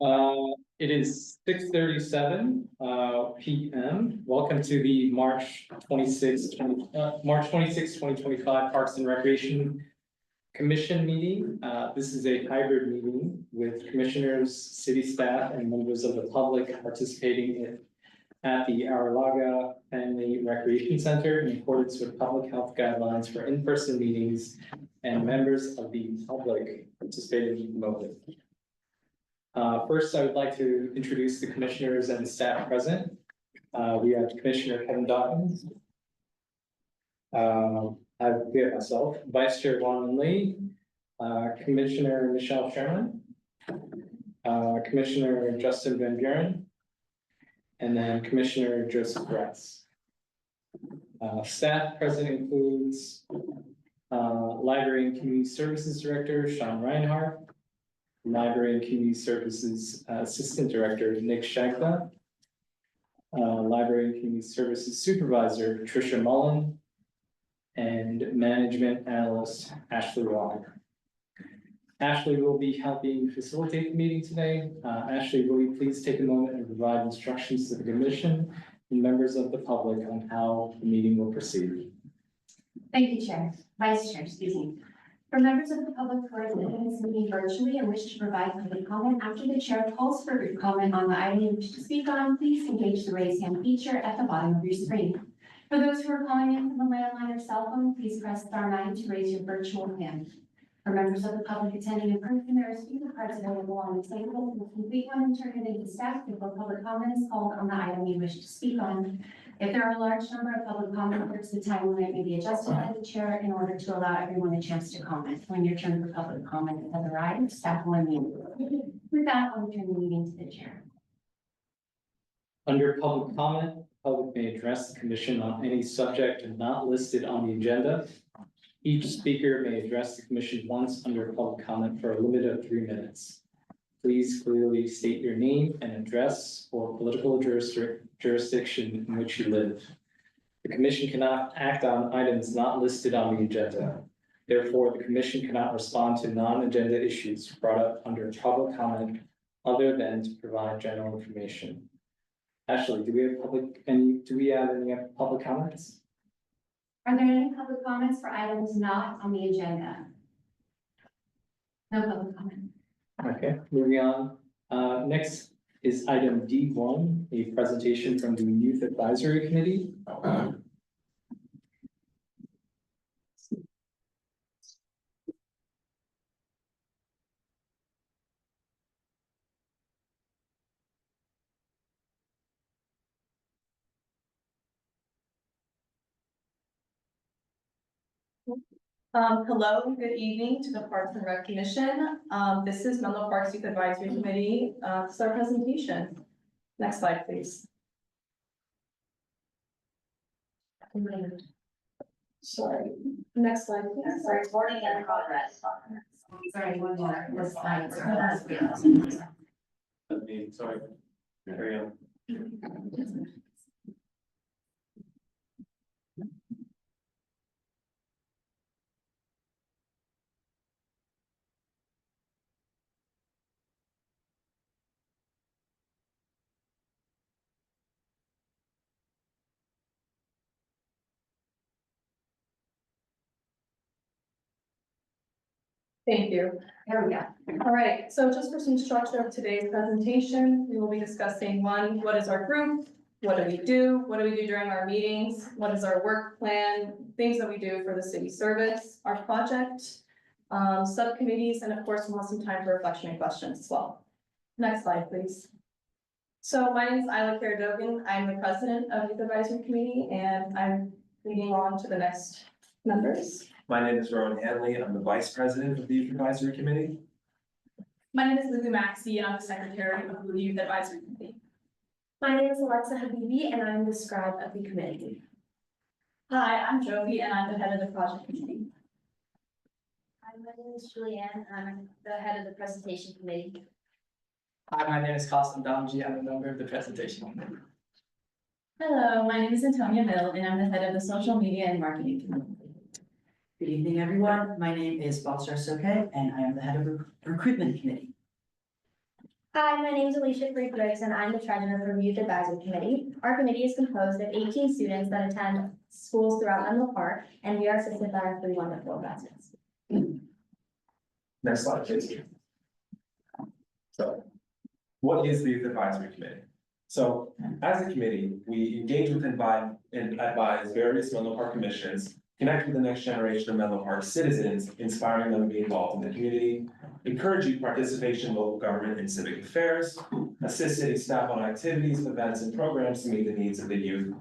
It is 6:37 PM. Welcome to the March 26th, 2025 Parks and Recreation Commission meeting. This is a hybrid meeting with commissioners, city staff, and members of the public participating at the Aralaga Family Recreation Center in accordance with public health guidelines for in-person meetings and members of the public participating remotely. First, I would like to introduce the commissioners and the staff present. We have Commissioner Kevin Dawkins. We have myself, Vice Chair Juan Lee, Commissioner Michelle Sherman, Commissioner Justin Van Buren, and then Commissioner Joseph Rex. Staff present includes Library and Community Services Director Sean Reinhardt, Library and Community Services Assistant Director Nick Shagda, Library and Community Services Supervisor Tricia Mullen, and Management Analyst Ashley Walker. Ashley will be helping facilitate the meeting today. Ashley, will you please take a moment and provide instructions to the commission and members of the public on how the meeting will proceed? Thank you, Chair. Vice Chair, excuse me. For members of the public who are attending this meeting virtually and wish to provide public comment after the chair calls for your comment on the item you wish to speak on, please engage the raise hand feature at the bottom of your screen. For those who are calling in from a landline or cell phone, please press *9 to raise your virtual hand. For members of the public attending in person, there are speaker cards available on the table. You can complete one and turn it into staff before public comment is called on the item you wish to speak on. If there are a large number of public commenters, the time limit may be adjusted by the chair in order to allow everyone a chance to comment. When your turn for public comment has arrived, staff will unmute. With that, I'll return the meeting to the chair. Under public comment, the public may address the commission on any subject not listed on the agenda. Each speaker may address the commission once under public comment for a limit of 3 minutes. Please clearly state your name and address or political jurisdiction in which you live. The commission cannot act on items not listed on the agenda. Therefore, the commission cannot respond to non-agenda issues brought up under public comment other than to provide general information. Ashley, do we have any public comments? Are there any public comments for items not on the agenda? No public comment. Okay, moving on. Next is item D1, a presentation from the Youth Advisory Committee. Hello, good evening to the Parks and Rec Commission. This is Menlo Parks Youth Advisory Committee. This is our presentation. Next slide, please. Sorry. Next slide, please. Sorry, recording in progress. Sorry, one more. This slide. Sorry. Carry on. Thank you. There we go. All right, so just for some structure of today's presentation, we will be discussing one, what is our group? What do we do? What do we do during our meetings? What is our work plan? Things that we do for the city service, our project, subcommittees, and of course, we'll have some time for reflection and questions as well. Next slide, please. So my name is Isla Karadogan. I'm the president of the Advisory Committee, and I'm leading on to the next members. My name is Rowan Hanley. I'm the Vice President of the Youth Advisory Committee. My name is Lulu Maxey, and I'm the Secretary of the Youth Advisory Committee. My name is Alexa Habibi, and I'm the scribe of the committee. Hi, I'm Jovi, and I'm the head of the project committee. Hi, my name is Julianne, and I'm the head of the presentation committee. Hi, my name is Costin Damji. I'm a member of the presentation committee. Hello, my name is Antonia Mill, and I'm the head of the social media and marketing committee. Good evening, everyone. My name is Balsar Soke, and I am the head of the recruitment committee. Hi, my name is Alicia Freak-Briggs, and I'm the treasurer for Youth Advisory Committee. Our committee is composed of 18 students that attend schools throughout Menlo Park, and we are assisted by our 3 wonderful residents. Next slide, please. So, what is the Youth Advisory Committee? So, as a committee, we engage with and advise various Menlo Park commissions, connect with the next generation of Menlo Park citizens, inspiring them to be involved in the community, encourage youth participation in local government and civic affairs, assist city staff on activities, events, and programs to meet the needs of the youth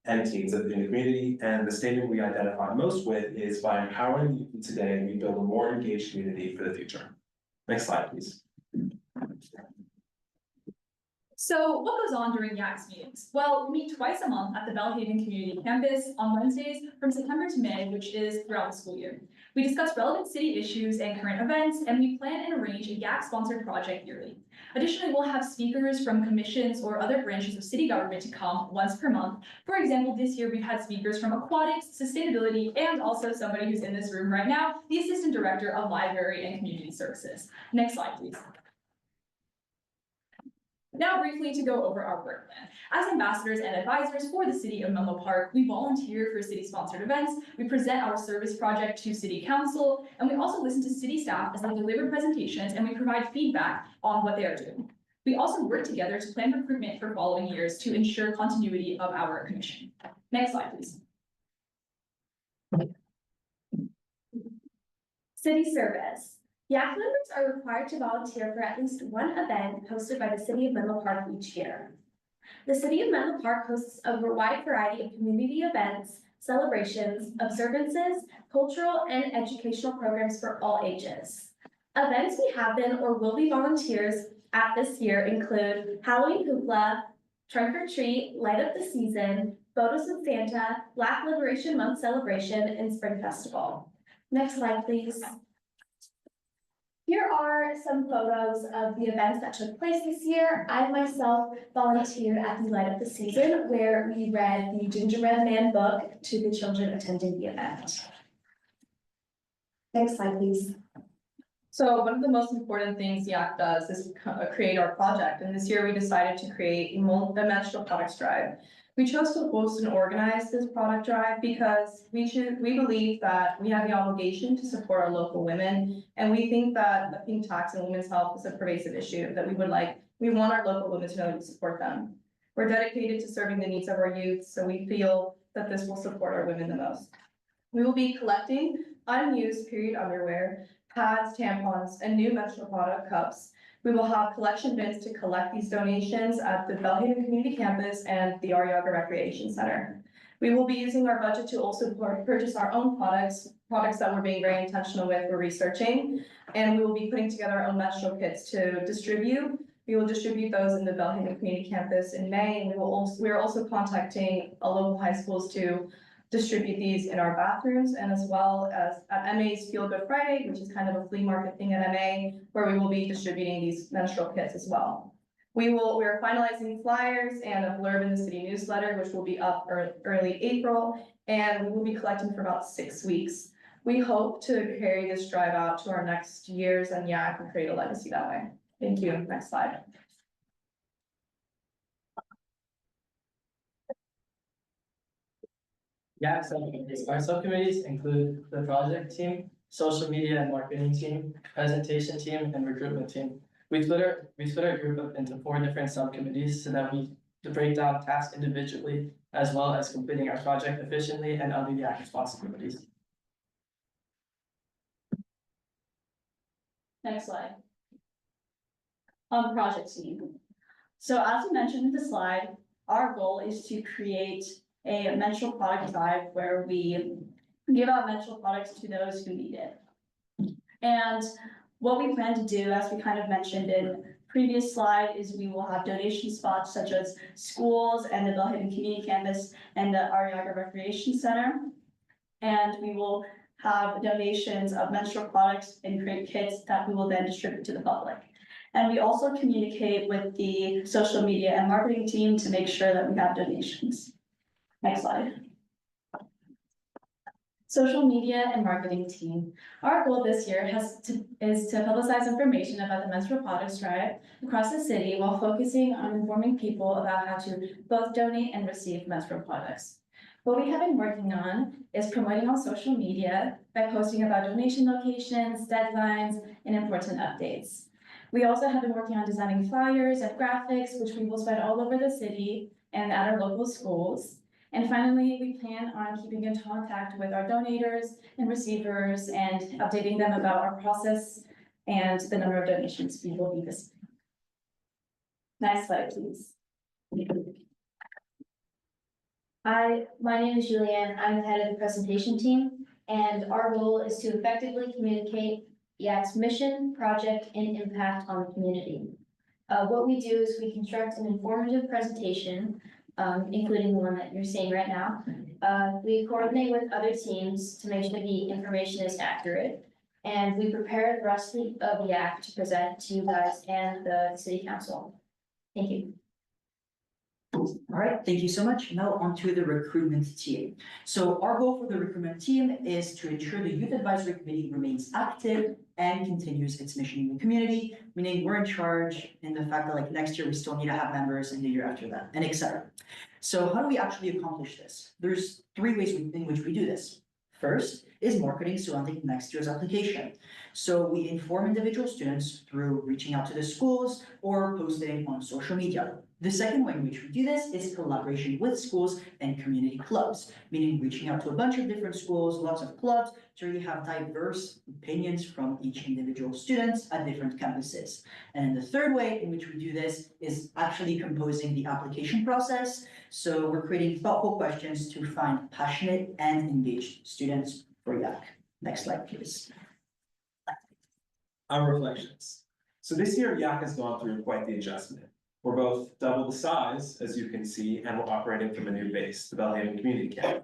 and teens in the community. And the statement we identify most with is by empowering youth today, we build a more engaged community for the future. Next slide, please. So what goes on during YACS meetings? Well, we meet twice a month at the Belhaven Community Campus on Wednesdays from September to May, which is throughout the school year. We discuss relevant city issues and current events, and we plan and arrange a YAC-sponsored project yearly. Additionally, we'll have speakers from commissions or other branches of city government to come once per month. For example, this year we've had speakers from aquatics, sustainability, and also somebody who's in this room right now, the Assistant Director of Library and Community Services. Next slide, please. Now briefly to go over our work plan. As ambassadors and advisors for the city of Menlo Park, we volunteer for city-sponsored events, we present our service project to city council, and we also listen to city staff as they deliver presentations and we provide feedback on what they are doing. We also work together to plan recruitment for following years to ensure continuity of our commission. Next slide, please. City service. YAC members are required to volunteer for at least one event hosted by the City of Menlo Park each year. The City of Menlo Park hosts a wide variety of community events, celebrations, observances, cultural and educational programs for all ages. Events we have been or will be volunteers at this year include Halloween Hoopla, Trunk or Treat, Light Up the Season, Photos with Santa, Black Liberation Month Celebration, and Spring Festival. Next slide, please. Here are some photos of the events that took place this year. I myself volunteered at the Light Up the Season, where we read the Gingerbread Man book to the children attending the event. Next slide, please. So one of the most important things YAC does is create our project, and this year we decided to create a multi-dimensional products drive. We chose to host and organize this product drive because we believe that we have the obligation to support our local women, and we think that the pink tax and women's health is a pervasive issue that we want our local women to know we support them. We're dedicated to serving the needs of our youth, so we feel that this will support our women the most. We will be collecting unused period underwear, pads, tampons, and new menstrual product cups. We will have collection bins to collect these donations at the Belhaven Community Campus and the Arriaga Recreation Center. We will be using our budget to also purchase our own products that we're being very intentional with, we're researching, and we will be putting together our own menstrual kits to distribute. We will distribute those in the Belhaven Community Campus in May, and we are also contacting local high schools to distribute these in our bathrooms, and as well as at MA's Feel Good Friday, which is kind of a flea market thing at MA, where we will be distributing these menstrual kits as well. We are finalizing flyers and a blurb in the city newsletter, which will be up early April, and we will be collecting for about 6 weeks. We hope to carry this drive out to our next years and YAC and create a legacy that way. Thank you. Next slide. YAC subcommittees. Our subcommittees include the project team, social media and marketing team, presentation team, and recruitment team. We split our group up into 4 different subcommittees so that we to break down tasks individually, as well as completing our project efficiently and other YAC responsibilities. Next slide. Project team. So as we mentioned in the slide, our goal is to create a menstrual product drive where we give out menstrual products to those who need it. And what we plan to do, as we kind of mentioned in previous slide, is we will have donation spots such as schools and the Belhaven Community Campus and the Arriaga Recreation Center. And we will have donations of menstrual products and create kits that we will then distribute to the public. And we also communicate with the social media and marketing team to make sure that we have donations. Next slide. Social media and marketing team. Our goal this year is to publicize information about the menstrual products drive across the city while focusing on informing people about how to both donate and receive menstrual products. What we have been working on is promoting on social media by posting about donation locations, deadlines, and important updates. We also have been working on designing flyers and graphics, which we will spread all over the city and at our local schools. And finally, we plan on keeping in contact with our donators and receivers and updating them about our process and the number of donations we will be receiving. Next slide, please. Hi, my name is Julianne. I'm the head of the presentation team, and our goal is to effectively communicate YAC's mission, project, and impact on the community. What we do is we construct an informative presentation, including the one that you're seeing right now. We coordinate with other teams to make sure the information is accurate, and we prepare the rest of the YAC to present to you guys and the city council. Thank you. All right, thank you so much. Now on to the recruitment team. So our goal for the recruitment team is to ensure the Youth Advisory Committee remains active and continues its mission in the community, meaning we're in charge in the fact that like next year we still need to have members and the year after that, and etc. So how do we actually accomplish this? There's 3 ways in which we do this. First is marketing surrounding next year's application. So we inform individual students through reaching out to the schools or posting on social media. The second way in which we do this is collaboration with schools and community clubs, meaning reaching out to a bunch of different schools, lots of clubs, so you have diverse opinions from each individual students at different campuses. And then the third way in which we do this is actually composing the application process. So we're creating thoughtful questions to find passionate and engaged students for YAC. Next slide, please. Our reflections. So this year, YAC has gone through quite the adjustment. We're both double the size, as you can see, and we're operating from a new base, the Belhaven Community Campus.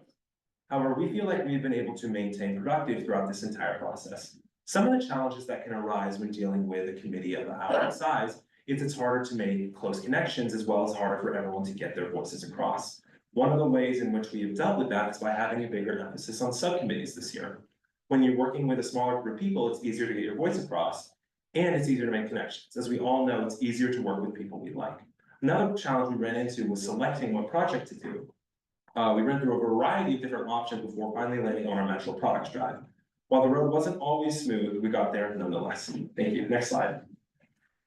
However, we feel like we've been able to maintain productive throughout this entire process. Some of the challenges that can arise when dealing with a committee of our size is it's harder to make close connections as well as harder for everyone to get their voices across. One of the ways in which we have dealt with that is by having a bigger emphasis on subcommittees this year. When you're working with a smaller group of people, it's easier to get your voice across. And it's easier to make connections. As we all know, it's easier to work with people we like. Another challenge we ran into was selecting what project to do. We ran through a variety of different options before finally landing on our menstrual products drive. While the road wasn't always smooth, we got there nonetheless. Thank you. Next slide.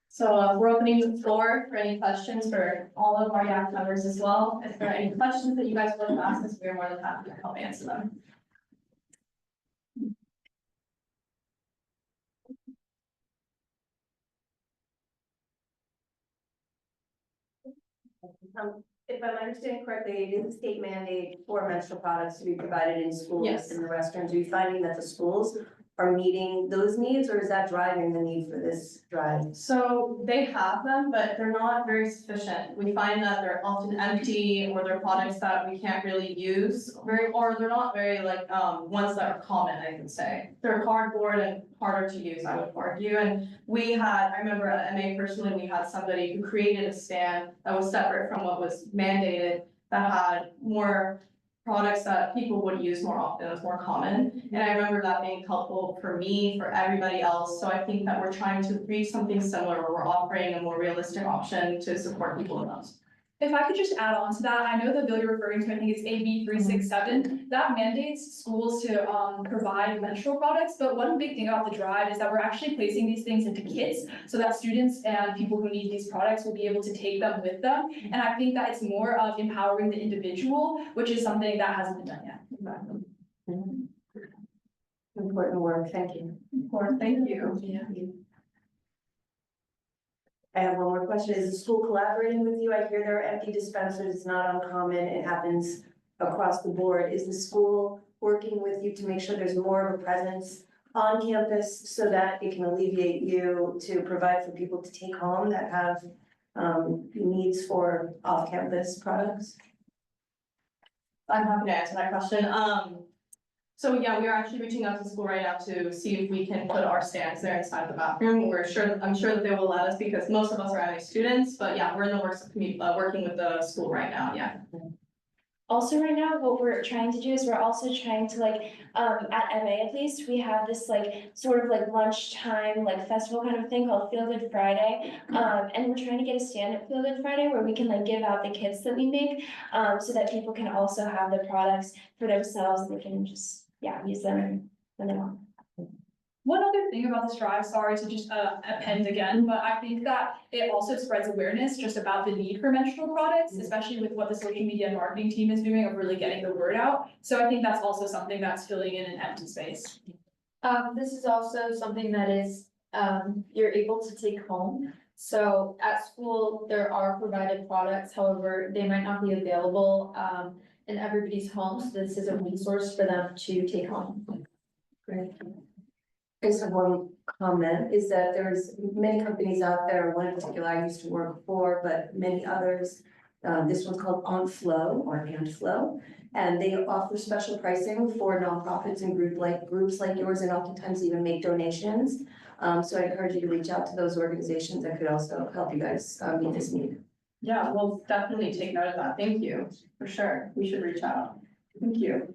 So we're opening the floor for any questions for all of our YAC members as well. If there are any questions that you guys would like to ask us, we are more than happy to help answer them. If I'm understanding correctly, it is a state mandate for menstrual products to be provided in schools Yes. and the restrooms. Are you finding that the schools are meeting those needs, or is that driving the need for this drive? So they have them, but they're not very sufficient. We find that they're often empty, or they're products that we can't really use or they're not very like, ones that are common, I can say. They're cardboard and harder to use, I would argue. And I remember at MA personally, we had somebody who created a stand that was separate from what was mandated, that had more products that people would use more often, it was more common. And I remember that being helpful for me, for everybody else. So I think that we're trying to reach something similar where we're offering a more realistic option to support people in those. If I could just add on to that, I know the bill you're referring to, I think it's AB 367, that mandates schools to provide menstrual products, but one big thing about the drive is that we're actually placing these things into kits so that students and people who need these products will be able to take them with them. And I think that it's more of empowering the individual, which is something that hasn't been done yet. Important work, thank you. Thank you. I have one more question. Is the school collaborating with you? I hear there are empty dispensers. It's not uncommon. It happens across the board. Is the school working with you to make sure there's more of a presence on campus so that it can alleviate you to provide for people to take home that have needs for off-campus products? I'm happy to answer that question. So yeah, we are actually reaching out to the school right now to see if we can put our stands there inside the bathroom. I'm sure that they will let us because most of us are MA students, but yeah, we're in the works of working with the school right now, yeah. Also right now, what we're trying to do is we're also trying to like, at MA at least, we have this like sort of like lunchtime, like festival kind of thing called Feel Good Friday. And we're trying to get a stand at Feel Good Friday where we can like give out the kits that we make, so that people can also have the products for themselves. They can just, yeah, use them when they want. One other thing about this drive, sorry to just append again, but I think that it also spreads awareness just about the need for menstrual products, especially with what the social media and marketing team is doing of really getting the word out. So I think that's also something that's filling in an empty space. This is also something that is, you're able to take home. So at school, there are provided products, however, they might not be available, in everybody's home. So this is a resource for them to take home. Great. I just have one comment, is that there's many companies out there, one in particular I used to work for, but many others. This one's called OnFlow or HandFlow, and they offer special pricing for nonprofits and groups like yours, and oftentimes even make donations. So I encourage you to reach out to those organizations that could also help you guys meet this need. Yeah, we'll definitely take note of that. Thank you, for sure. We should reach out. Thank you.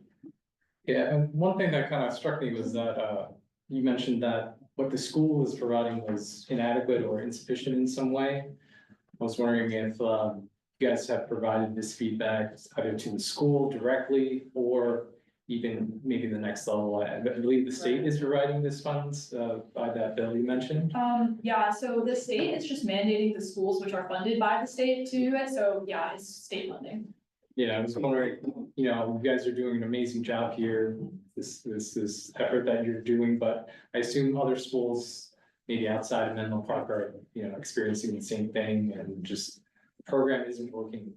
Yeah, and one thing that kind of struck me was that, you mentioned that what the school was providing was inadequate or insufficient in some way. I was wondering if, you guys have provided this feedback either to the school directly or even maybe the next level. I believe the state is providing this funds, by that bill you mentioned. Yeah, so the state is just mandating the schools which are funded by the state to do it. So yeah, it's state funding. Yeah, I was wondering, you know, you guys are doing an amazing job here, this effort that you're doing, but I assume other schools, maybe outside of Menlo Park are, you know, experiencing the same thing and just the program isn't working,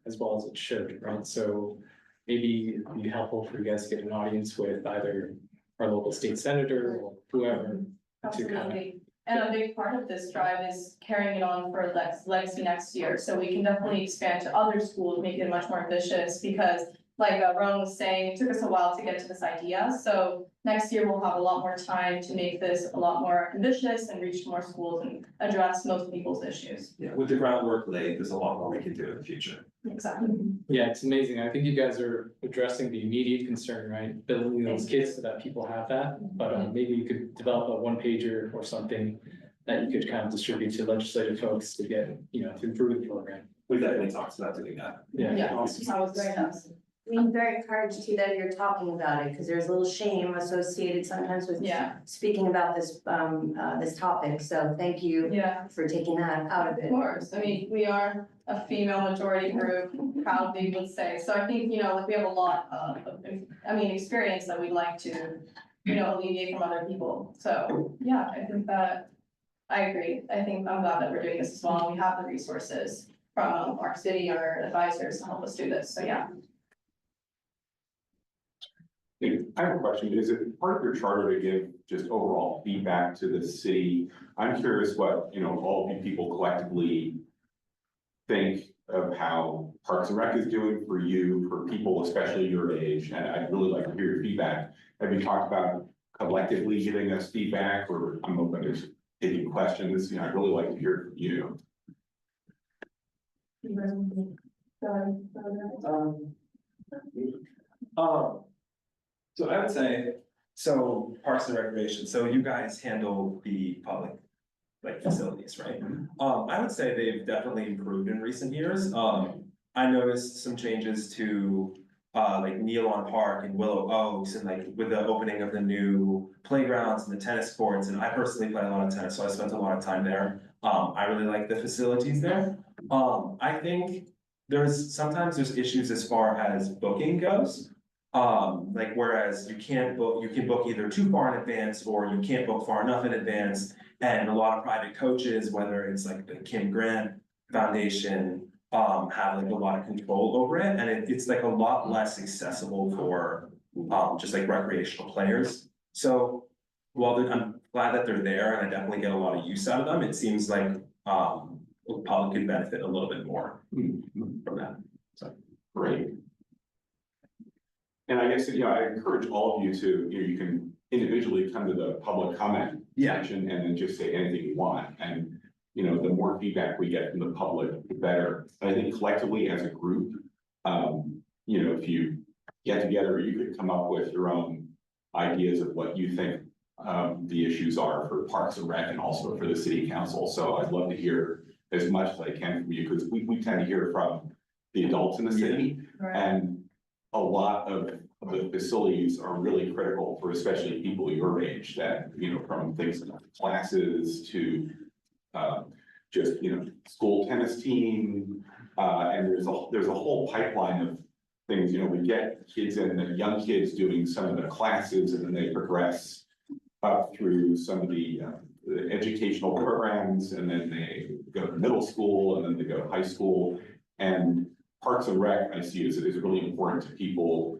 as well as it should, right? So maybe it'd be helpful for you guys to get an audience with either our local state senator or whoever. To kind of, Absolutely. And a big part of this drive is carrying it on for Legacy next year, so we can definitely expand to other schools, make it much more ambitious, because like Rowan was saying, it took us a while to get to this idea, so next year we'll have a lot more time to make this a lot more ambitious and reach more schools and address most people's issues. Yeah, with the groundwork laid, there's a lot more we can do in the future. Exactly. yeah, it's amazing. I think you guys are addressing the immediate concern, right? Building those kits so that people have that, but maybe you could develop a one pager or something that you could kind of distribute to legislative folks to get, you know, to improve the program. We definitely talked about doing that. Yeah, that was very nice. I'm very encouraged too that you're talking about it, because there's a little shame associated sometimes with Yeah, speaking about this, this topic, so thank you yeah, for taking that out of of it. course. I mean, we are a female majority group, proudly would say. So I think, you know, like we have a lot of, experience that we'd like to, you know, alleviate from other people. So, yeah, I think that, I agree. I think I'm glad that we're doing this as well. We have the resources from our city, our advisors to help us do this. So, yeah. I have a question. Is it part of your charter to give just overall feedback to the city? I'm curious what, you know, all of you people collectively think of how Parks and Rec is doing for you, for people, especially your age, and I'd really like to hear your feedback. Have you talked about collectively giving us feedback, or I'm open to taking questions? You know, I'd really like to hear from you. So I would say, so Parks and Recreation, so you guys handle the public, like, facilities, right? I would say they've definitely improved in recent years. I noticed some changes to, like Nealon Park and Willow Oaks, and like with the opening of the new playgrounds and the tennis courts, and I personally play a lot of tennis, so I spent a lot of time there. I really like the facilities there. I think sometimes there's issues as far as booking goes. Like whereas you can book either too far in advance or you can't book far enough in advance. And a lot of private coaches, whether it's like the Kim Grant Foundation, have like a lot of control over it. And it's like a lot less accessible for, just like recreational players. So while I'm glad that they're there and I definitely get a lot of use out of them, it seems like, the public could benefit a little bit more from that. So. Great. And I guess, you know, I encourage all of you to, you know, you can individually come to the public comment section and then just say anything you want. And, you know, the more feedback we get from the public, the better. But I think collectively as a group, you know, if you get together, you could come up with your own ideas of what you think the issues are for Parks and Rec and also for the city council. So I'd love to hear as much as I can from you, because we tend to hear from the adults in the city. And a lot of the facilities are really critical for especially people your age, that, you know, from things like classes to just, you know, school tennis team. And there's a whole pipeline of things, you know, we get kids and the young kids doing some of the classes, and then they progress up through some of the educational programs, and then they go to middle school, and then they go to high school. And Parks and Rec, I see is really important to people,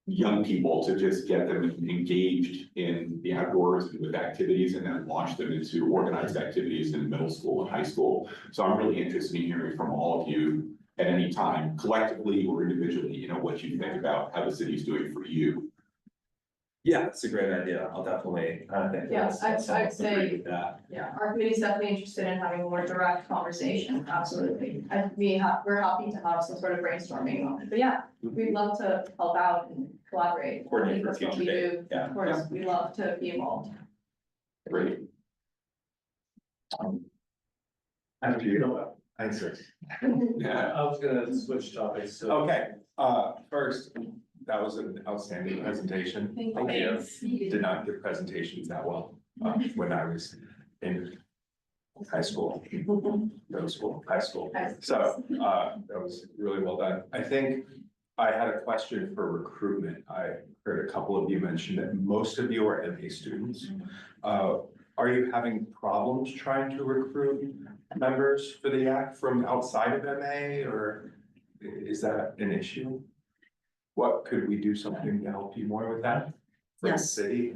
young people, to just get them engaged in the outdoors and with activities, and then launch them into organized activities in middle school and high school. So I'm really interested in hearing from all of you at any time, collectively or individually, you know, what you think about how the city's doing for you. Yeah, that's a great idea. I'll definitely, think. Yeah, I'd say- with that. Yeah, our committee's definitely interested in having more direct conversation, absolutely. We're happy to have some sort of brainstorming on it, but yeah, we'd love to help out and collaborate. I Coordinate think for that's what future we date, do. yeah. Of course, we love to be involved. Great. After you. Thanks, sir. Yeah. I was gonna switch topics, so. Okay, first, that was an outstanding presentation. Thank you. Did not give presentations that well, when I was in high school, middle school, high school. So, that was really well done. I think I had a question for recruitment. I heard a couple of you mention that most of you are MA students. Are you having problems trying to recruit members for the YAC from outside of MA, or is that an issue? What, could we do something to help you more with that? For the Yes. city?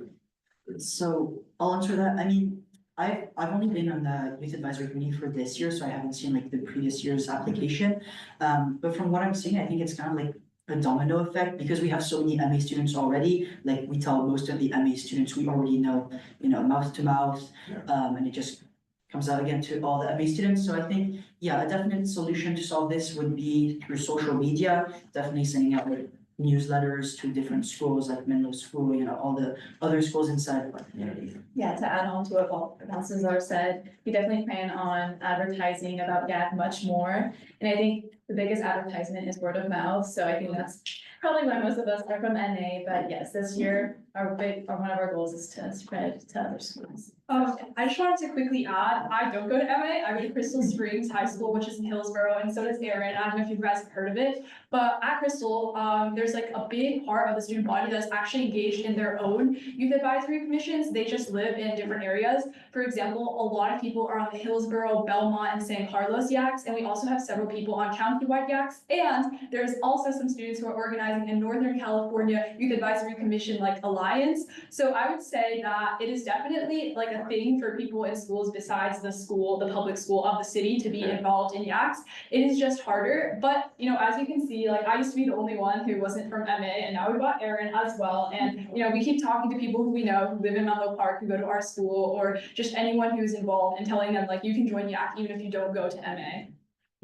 So I'll answer that. I mean, I've only been on the youth advisory committee for this year, so I haven't seen like the previous year's application. But from what I'm seeing, I think it's kind of like a domino effect, because we have so many MA students already. Like, we tell most of the MA students we already know, you know, mouth to mouth. And it just comes out again to all the MA students. So I think, yeah, a definite solution to solve this would be through social media, definitely sending out like newsletters to different schools like Menlo School, you know, all the other schools inside of our community. Yeah, to add on to what Balthazar said, we definitely plan on advertising about YAC much more. And I think the biggest advertisement is word of mouth, so I think that's probably why most of us are from NA, but yes, this year, one of our goals is to spread to other schools. I just wanted to quickly add, I don't go to MA, I go to Crystal Springs High School, which is in Hillsborough, and so does Erin. I don't know if you guys have heard of it, but at Crystal, there's like a big part of the student body that's actually engaged in their own youth advisory commissions. They just live in different areas. For example, a lot of people are on the Hillsborough, Belmont, and San Carlos YACs, and we also have several people on countywide YACs. And there's also some students who are organizing in Northern California Youth Advisory Commission like Alliance. So I would say that it is definitely like a thing for people in schools besides the school, the public school of the city, to be involved in YACs. It is just harder, but you know, as you can see, like I used to be the only one who wasn't from MA, and now we've got Erin as well. And you know, we keep talking to people who we know who live in Menlo Park, who go to our school, or just anyone who's involved, and telling them like you can join YAC even if you don't go to MA.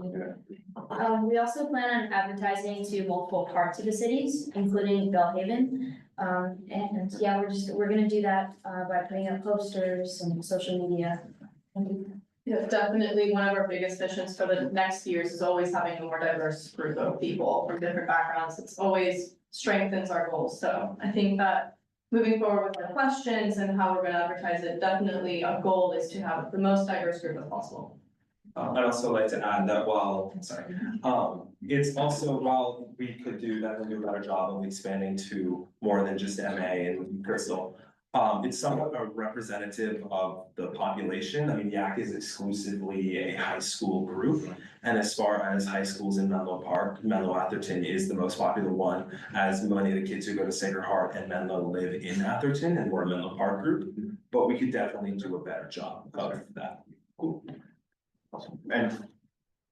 We also plan on advertising to multiple parts of the cities, including Bellhaven. And yeah, we're gonna do that by putting up posters and social media. Yeah, definitely one of our biggest missions for the next years is always having a more diverse group of people from different backgrounds. It's always strengthens our goals. So I think that moving forward with our questions and how we're gonna advertise it, definitely a goal is to have the most diverse group as possible. I'd also like to add that it's also, while we could do a better job of expanding to more than just MA and Crystal, it's somewhat a representative of the population. I mean, YAC is exclusively a high school group. And as far as high schools in Menlo Park, Menlo Atherton is the most popular one, as many of the kids who go to Sacred Heart and Menlo live in Atherton, and we're a Menlo Park group. But we could definitely do a better job of that. And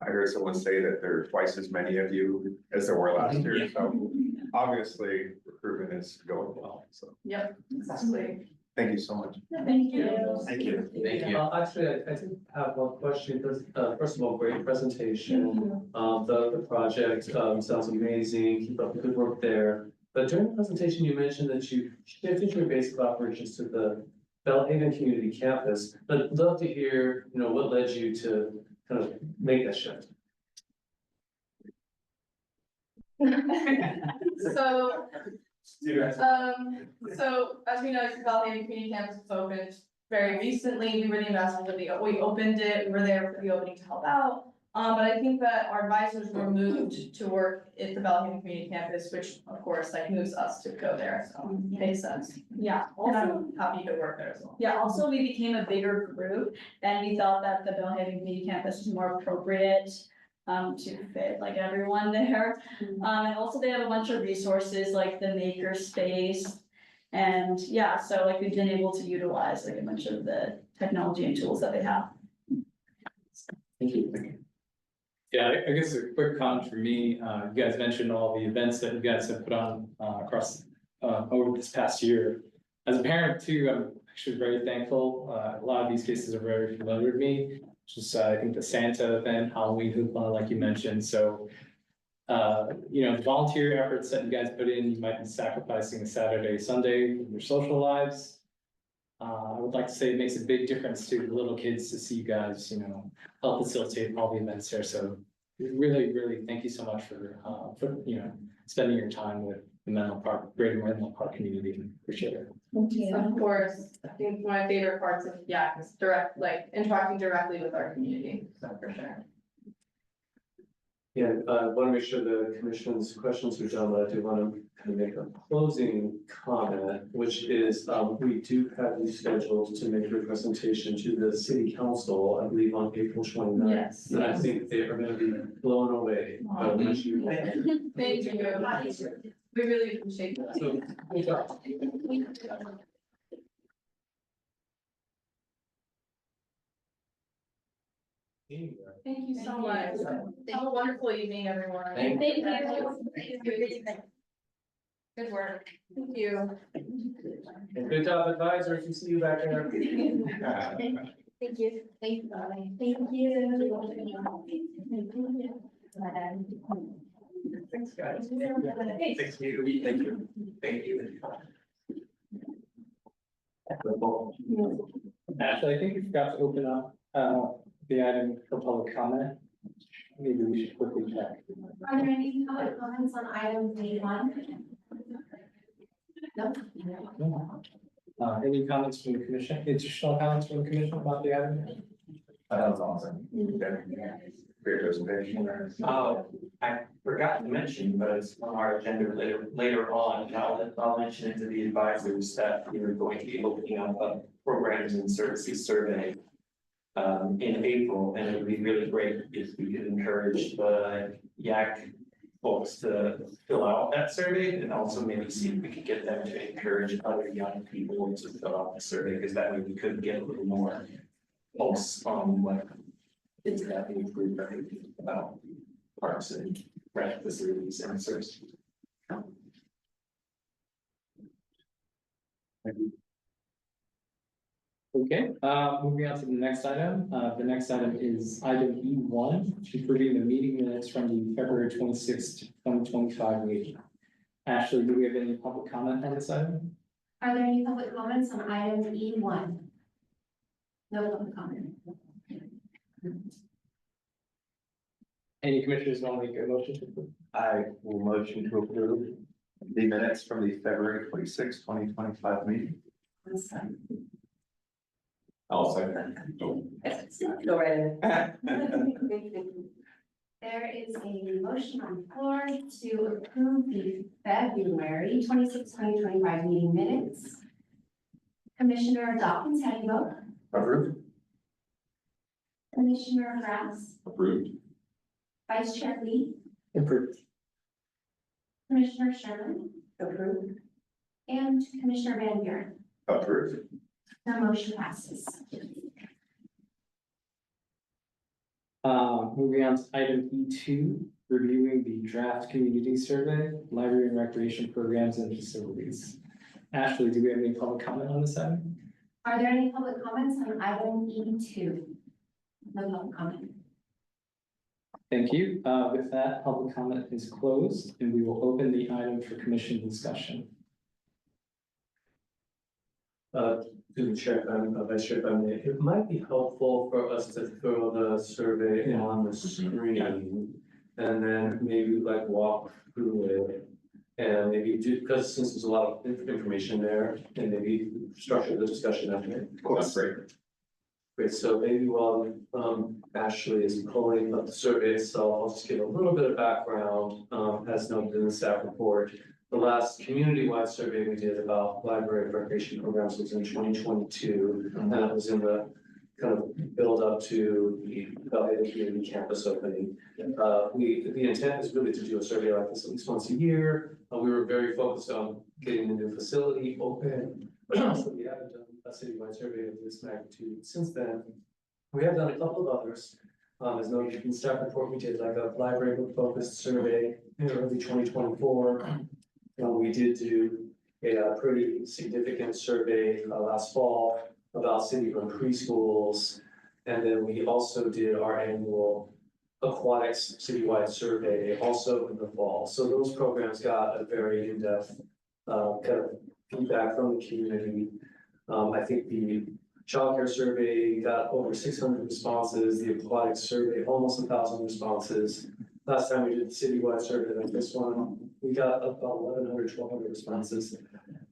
I heard someone say that there are twice as many of you as there were last year, so obviously recruitment is going well, so. Yep, exactly. Thank you so much. Thank you. Thank you. Actually, I did have one question. First of all, great presentation. The project, sounds amazing. Keep up the good work there. But during the presentation, you mentioned that you shifted your basic operations to the Bellhaven Community Campus. But I'd love to hear, what led you to kind of make that shift? So, so as we know, Bellhaven Community Campus was opened very recently. We were the ambassadors we opened it, we were there for the opening to help out. But I think that our advisors were moved to work at the Bellhaven Community Campus, which of course like moves us to go there, so makes sense. Yeah, and I'm happy to work there as well. Yeah, also we became a bigger group and we felt that the Bellhaven Community Campus is more appropriate to fit like everyone there. And also they have a bunch of resources like the maker space. And yeah, so like we've been able to utilize like a bunch of the technology and tools that they have. Thank you. Yeah, I guess a quick comment for me, you guys mentioned all the events that you guys have put on across over this past year. As a parent too, I'm actually very thankful. A lot of these cases are very familiar to me. Just I think the Santa event, Halloween hoopla, like you mentioned, so the volunteer efforts that you guys put in, you might be sacrificing a Saturday, Sunday in your social lives. I would like to say it makes a big difference to the little kids to see you guys, help facilitate all the events here. So really, really, thank you so much for spending your time with the Menlo Park, Greater Menlo Park community. Appreciate it. Of course, I think one of my favorite parts of YAC is interacting directly with our community, so for sure. Yeah, I want to make sure the commission's questions are done, but I do want to kind of make a closing comment, which is, we do have you scheduled to make your presentation to the city council, I believe on April 29th. Yes. And I think they are going to be blown away by what you. Thank you. We really appreciate that. So, good job. Thank you so much. Have a wonderful evening, everyone. Thank you. Good work. Thank you. And good job, advisors. We see you back there. Thank you. Thank you. Thank you. Thanks, guys. Thank you. Thank you. Thank you. Ashley, I think we forgot to open up the item for public comment. Maybe we should quickly check. Are there any public comments on item D1? No. Any comments from the commission, additional comments from the commission about the item? That was awesome. Great presentation. I forgot to mention, but it's on our agenda later on, and I'll mention it to the advisors that we are going to be opening up a programs and services survey in April, and it would be really great if we could encourage the YAC folks to fill out that survey, and also maybe see if we could get them to encourage other young people to fill out the survey, because that way we could get a little more pulse on what is happening about parks and rec facilities and services. Okay, moving on to the next item. The next item is item E1, approving the meeting minutes from the February 26th, 2025 meeting. Ashley, do we have any public comment on this item? Are there any public comments on item E1? No public comment. Any commissioners want to make a motion to approve? I will motion to approve the minutes from the February 26th, 2025 meeting. I'll second. Go right ahead. There is a motion on the floor to approve the February 26, 2025 meeting minutes. Commissioner Dawkins, how do you vote? Approved. Commissioner Grass, Approved. Vice Chair Lee, Approved. Commissioner Sherman, Approved. and Commissioner Van Buren. Approved. The motion passes. Moving on to item E2, reviewing the draft community survey, library and recreation programs and facilities. Ashley, do we have any public comment on this item? Are there any public comments on item E2? No public comment. Thank you. With that, public comment is closed and we will open the item for commission discussion. To the chair, vice chair, if I may, it might be helpful for us to throw the survey on the screen. And then maybe like walk through it. And maybe do, because since there's a lot of information there, and maybe structure the discussion after it. That's great. Great, so maybe while Ashley is pulling up the survey itself, I'll just give a little bit of background, as noted in the staff report. The last community-wide survey we did about library recreation programs was in 2022, and that was in the kind of build up to the Valley Community Campus opening. The intent is really to do a survey like this at least once a year. We were very focused on getting the new facility open. So we haven't done a citywide survey of this magnitude since then. We have done a couple of others. As noted in the staff report, we did like a library book focused survey in early 2024. We did do a pretty significant survey last fall about city-run preschools. And then we also did our annual aquatics citywide survey also in the fall. So those programs got a very in-depth kind of feedback from the community. I think the childcare survey got over 600 responses, the aquatics survey, almost 1,000 responses. Last time we did the citywide survey like this one, we got about 1,100, 1,200 responses.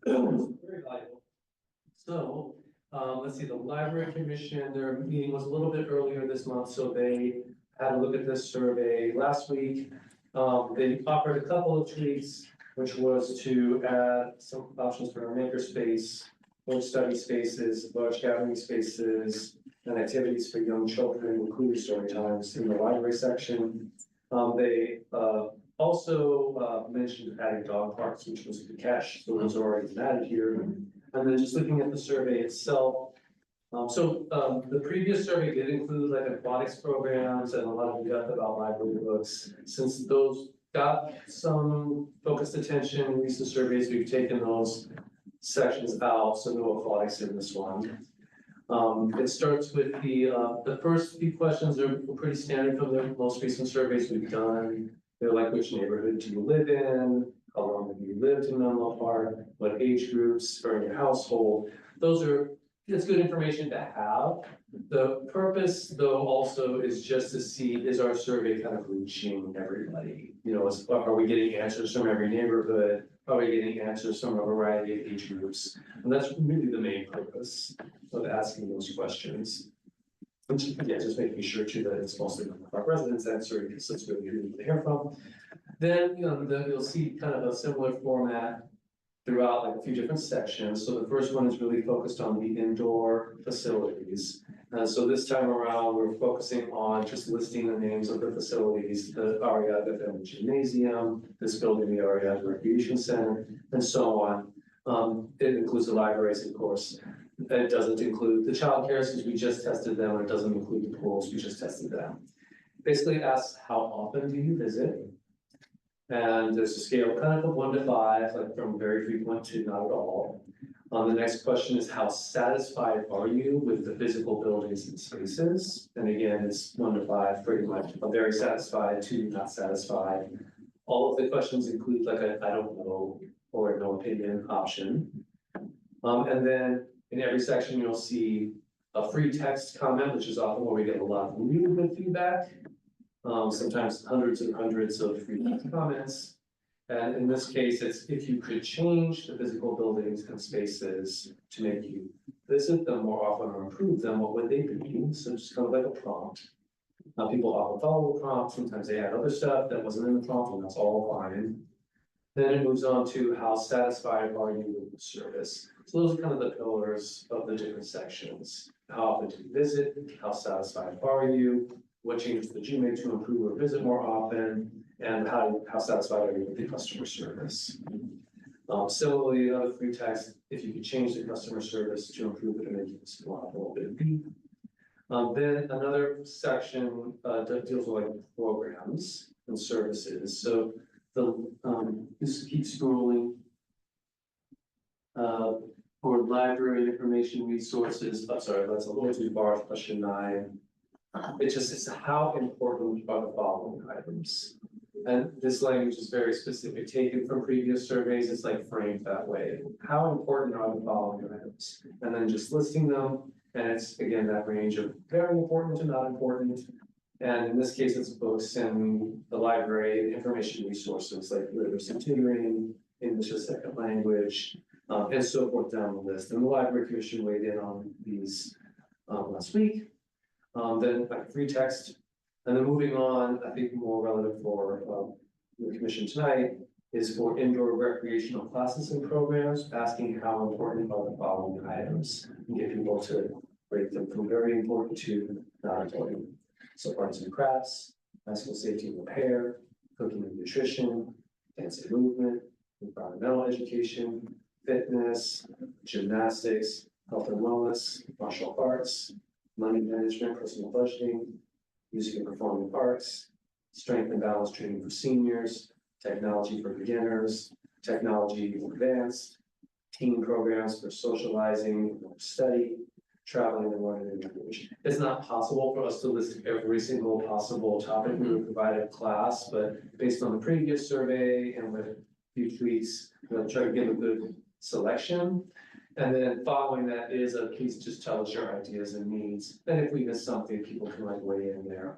Very valuable. So, let's see, the library commission, their meeting was a little bit earlier this month, so they had a look at this survey last week. They offered a couple of tweaks, which was to add some options for our makerspace, more study spaces, large gathering spaces, and activities for young children, including story times in the library section. They also mentioned adding dog parks, which was a good catch, so those are already added here. And then just looking at the survey itself. The previous survey did include like aquatics programs and a lot of depth about library books. Since those got some focused attention in recent surveys, we've taken those sections out, so no aquatics in this one. It starts with the first few questions are pretty standard from the most recent surveys we've done. They're like, which neighborhood do you live in? How long have you lived in Menlo Park? What age groups are in your household? It's good information to have. The purpose though also is just to see, is our survey kind of reaching everybody? You know, are we getting answers from every neighborhood? Are we getting answers from a variety of age groups? And that's really the main purpose of asking those questions. Which, yeah, just making sure too that it's mostly our residents answering, because that's really who we hear from. Then, you know, you'll see kind of a similar format throughout like a few different sections. So the first one is really focused on the indoor facilities. So this time around, we're focusing on just listing the names of the facilities, the Ariadne Family Gymnasium, this building, the Ariadne Recreation Center, and so on. It includes the libraries, of course. It doesn't include the childcare since we just tested them, and it doesn't include the pools, we just tested them. Basically asks, how often do you visit? And there's a scale kind of 1 to 5, like from very frequent to not at all. The next question is, how satisfied are you with the physical buildings and spaces? And again, it's 1 to 5, pretty much. I'm very satisfied to not satisfied. All of the questions include like a I don't know or a no opinion option. And then in every section, you'll see a free text comment, which is often where we get a lot of really good feedback. Sometimes hundreds and hundreds of free text comments. And in this case, it's if you could change the physical buildings and spaces to make you visit them more often or improve them, what would they be? So just kind of like a prompt. People often follow the prompt, sometimes they add other stuff that wasn't in the prompt, and that's all fine. Then it moves on to how satisfied are you with the service? So those are kind of the pillars of the different sections. How often do you visit? How satisfied are you? What changes did you make to improve or visit more often? And how satisfied are you with the customer service? Similarly, another free text, if you could change the customer service to improve it and make it a little bit deep. Then another section that deals with like programs and services. So just keep scrolling. For library information resources, I'm sorry, that's a little too far, question 9. It just is how important are the following items? And this language is very specific, taken from previous surveys, it's like framed that way. How important are the following items? And then just listing them, and it's again, that range of very important to not important. And in this case, it's books and the library, information resources like literacy tutoring, English as a second language, and so forth down the list. And the library commission weighed in on these last week. Then like free text. And then moving on, I think more relevant for the commission tonight is for indoor recreational classes and programs, asking how important are the following items. And get people to rate them from very important to not important. So arts and crafts, bicycle safety and repair, cooking and nutrition, dance and movement, environmental education, fitness, gymnastics, health and wellness, martial arts, money management, personal budgeting, music and performing arts, strength and balance training for seniors, technology for beginners, technology for advanced, teen programs for socializing, study, traveling and learning and recreation. It's not possible for us to list every single possible topic we would provide a class, but based on the previous survey and with a few tweaks, we'll try to give a good selection. And then following that is a please just tell us your ideas and needs. And if we miss something, people can like weigh in there.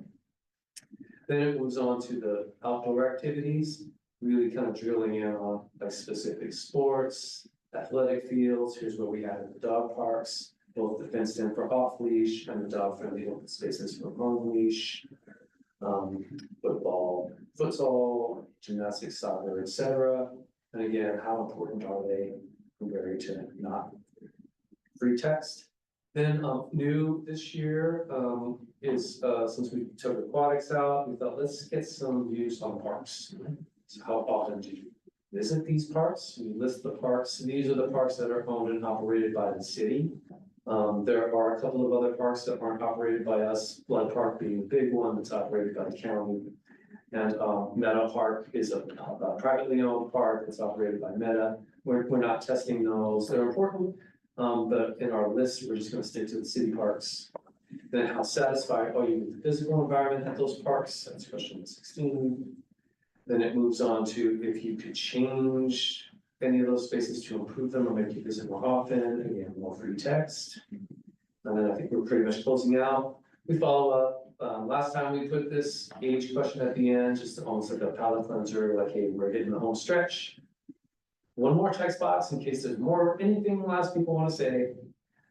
Then it moves on to the outdoor activities, really kind of drilling in on like specific sports, athletic fields. Here's what we have in the dog parks, both the fenced in for off leash and the dog friendly open spaces for on leash. Football, futsal, gymnastics, soccer, etc. And again, how important are they compared to not? Free text. Then new this year is since we took aquatics out, we thought let's get some views on parks. So how often do you visit these parks? We list the parks. These are the parks that are owned and operated by the city. There are a couple of other parks that aren't operated by us, Blood Park being a big one that's operated by the county. And Meta Park is a privately owned park that's operated by Meta. We're not testing those. They're important, but in our list, we're just gonna stick to the city parks. Then how satisfied are you with the physical environment at those parks? That's question 16. Then it moves on to if you could change any of those spaces to improve them or make you visit more often, again, more free text. And then I think we're pretty much closing out. We follow up. Last time we put this age question at the end, just almost like a palate cleanser, like, hey, we're hitting the home stretch. One more text box in case there's more, anything last people want to say.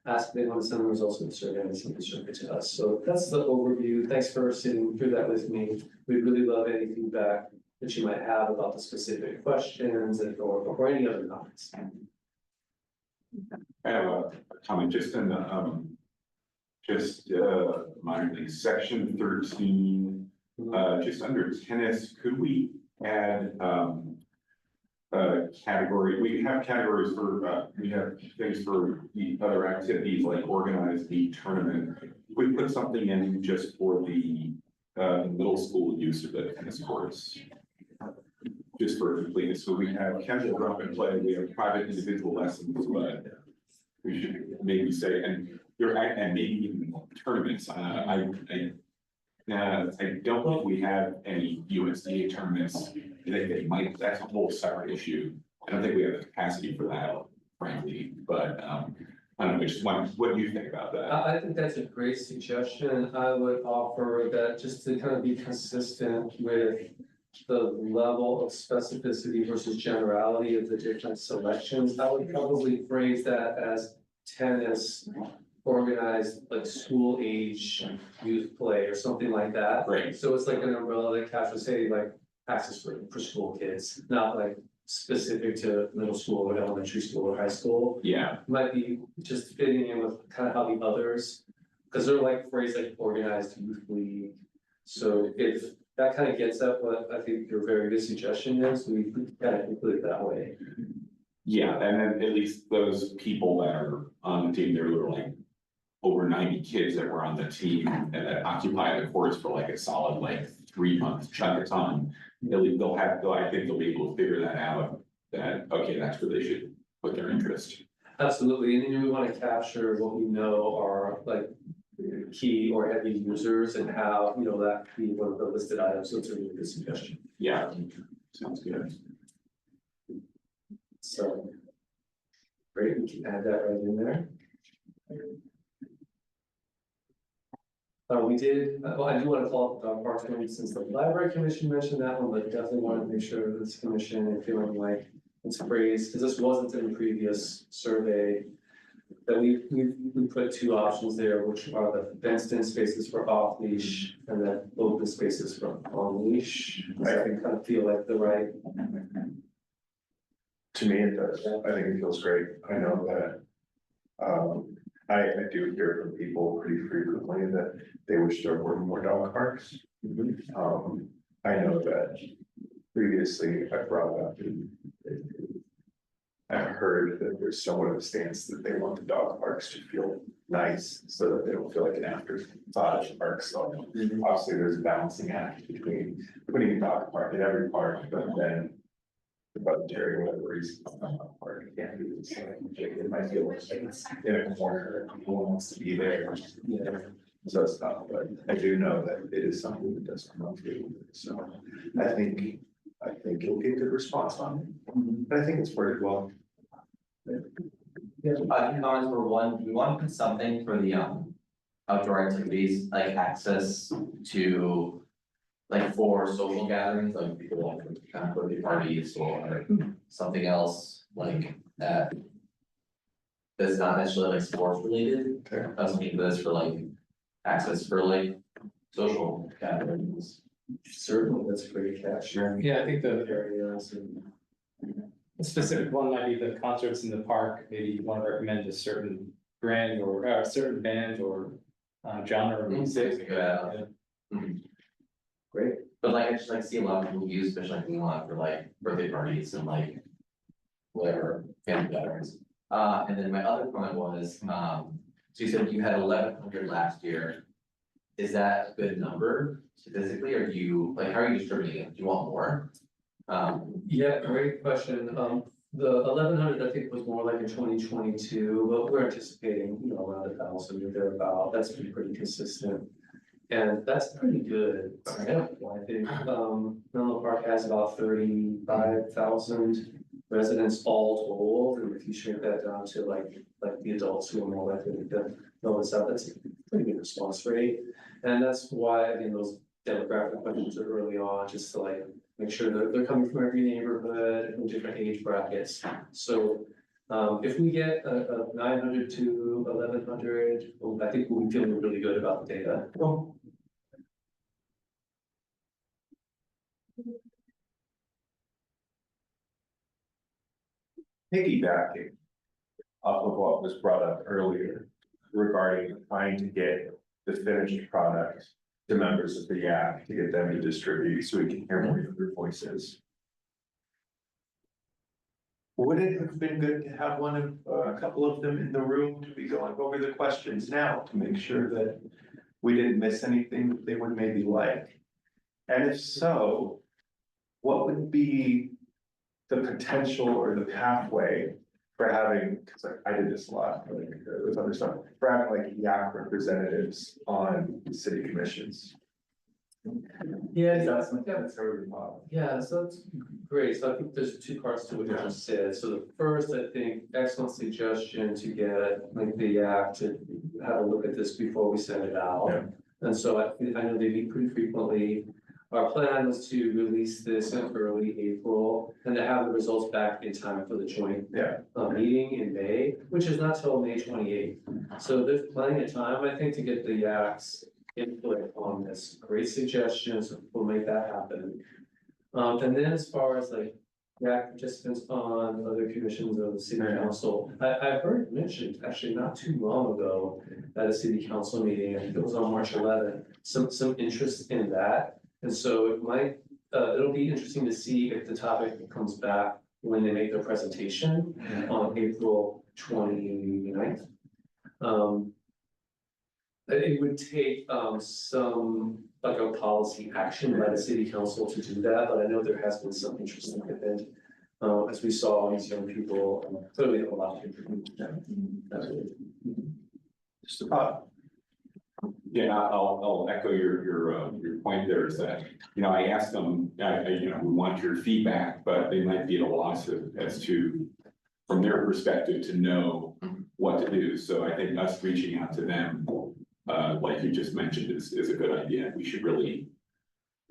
Ask if they want to send the results of the survey and send the survey to us. So that's the overview. Thanks for sitting through that with me. We'd really love any feedback that you might have about the specific questions or any other comments. I have a comment just in the, minorly, section 13, just under tennis, could we add, category, we have categories for, we have things for the other activities like organized the tournament. We put something in just for the, middle school use of the tennis courts. Just for completeness, so we have casual drop and play, we have private individual lessons, but we should maybe say, and maybe even tournaments, I don't think we have any USDA tournaments. I think they might, that's a whole separate issue. I don't think we have the capacity for that, frankly, but I don't know, just what do you think about that? I think that's a great suggestion. I would offer that just to kind of be consistent with the level of specificity versus generality of the different selections. I would probably phrase that as tennis, organized like school age youth play or something like that. Right. So it's like an umbrella that captures, say, like access for school kids, not like specific to middle school or elementary school or high school. Yeah. Might be just fitting in with kind of how the others, because they're like phrased like organized youth league. So if that kind of gets at what I think your very good suggestion is, we kind of include it that way. Yeah, and then at least those people that are on the team, there were like over 90 kids that were on the team and that occupy the courts for like a solid like 3 month chunk of time. I think they'll be able to figure that out, that, okay, that's where they should with their interest. Absolutely, and then we want to capture what we know are like key or heavy users and how, you know, that could be one of the listed items, so it's a really good suggestion. Yeah, sounds good. So. Great, we can add that right in there. We did, well, I do want to follow up with our parks committee since the library commission mentioned that one, but definitely wanted to make sure that this commission and feeling like it's phrased, because this wasn't in the previous survey. That we put two options there, which are the fenced-in spaces for off-leash and then open spaces for on-leash. I kind of feel like the right. To me, it does. I think it feels great. I know that. I do hear from people pretty frequently that they wish there were more dog parks. I know that previously I brought up. I've heard that there's somewhat of a stance that they want the dog parks to feel nice, so that they don't feel like an afterthought of parks. So obviously there's a balancing act between putting a dog park in every park, but then the budgetary, whatever reason, park can't do this. It might feel like it's in a corner, no one wants to be there. So it's not, but I do know that it is something that does come up through. So I think it'll get good response on it. But I think it's worded well. Comments for one, we want to put something for the outdoor activities, like access to. Like for social gatherings, like people want to kind of birthday parties or something else like that. That's not necessarily like sports related. I was thinking this for like access for like social gatherings. Certainly, that's a great catch. Yeah, I think the Areas and. specific one might be the concerts in the park. Maybe you want to recommend a certain brand or a certain band or genre of music. Great. But like, I just like see a lot of people use fish like we want for like birthday parties and like whatever family gatherings. And then my other comment was, so you said you had 1,100 last year. Is that a good number statistically, or do you, like, how are you distributing it? Do you want more? Yeah, great question. The 1,100, I think, was more like in 2022, but we're anticipating, you know, around 1,000 or thereabout. That's been pretty consistent. And that's pretty good. I think, Menlo Park has about 35,000 residents all told, and if you shrink that down to like the adults who are more likely to fill this out, that's a pretty good response rate. And that's why, again, those demographic questions are early on, just to like make sure that they're coming from every neighborhood and different age brackets. So if we get a 900 to 1,100, I think we'll be feeling really good about the data. Piggybacking off of what was brought up earlier regarding trying to get the finished product to members of the YAC to get them to distribute so we can hear more of their voices. Would it have been good to have a couple of them in the room to be going over the questions now to make sure that we didn't miss anything that they would maybe like? And if so, what would be the potential or the pathway for having, because I did this a lot, like, with other stuff, for having like YAC representatives on city commissions? Yeah, That's already modeled. Yeah, so it's great. So I think there's two parts to what you just said. So the first, I think, excellent suggestion to get like the YAC to have a look at this before we send it out. Yeah. And so I know they meet pretty frequently. Our plan was to release this in early April and to have the results back in time for the joint meeting in May, which is not till May 28th. So there's plenty of time, I think, to get the YAC's input on this. Great suggestions, we'll make that happen. And then as far as like YAC participants on other commissions of the city council, I heard mentioned actually not too long ago at a city council meeting, I think it was on March 11th, some interest in that. And so it might, it'll be interesting to see if the topic comes back when they make their presentation on April 29th. It would take some like a policy action by the city council to do that, but I know there has been some interest in it. as we saw these young people, clearly have a lot to contribute. That's really. Just a thought. Yeah, I'll echo your point there is that, I asked them, we want your feedback, but they might be at a loss as to, from their perspective, to know what to do. So I think us reaching out to them, like you just mentioned, is a good idea. We should really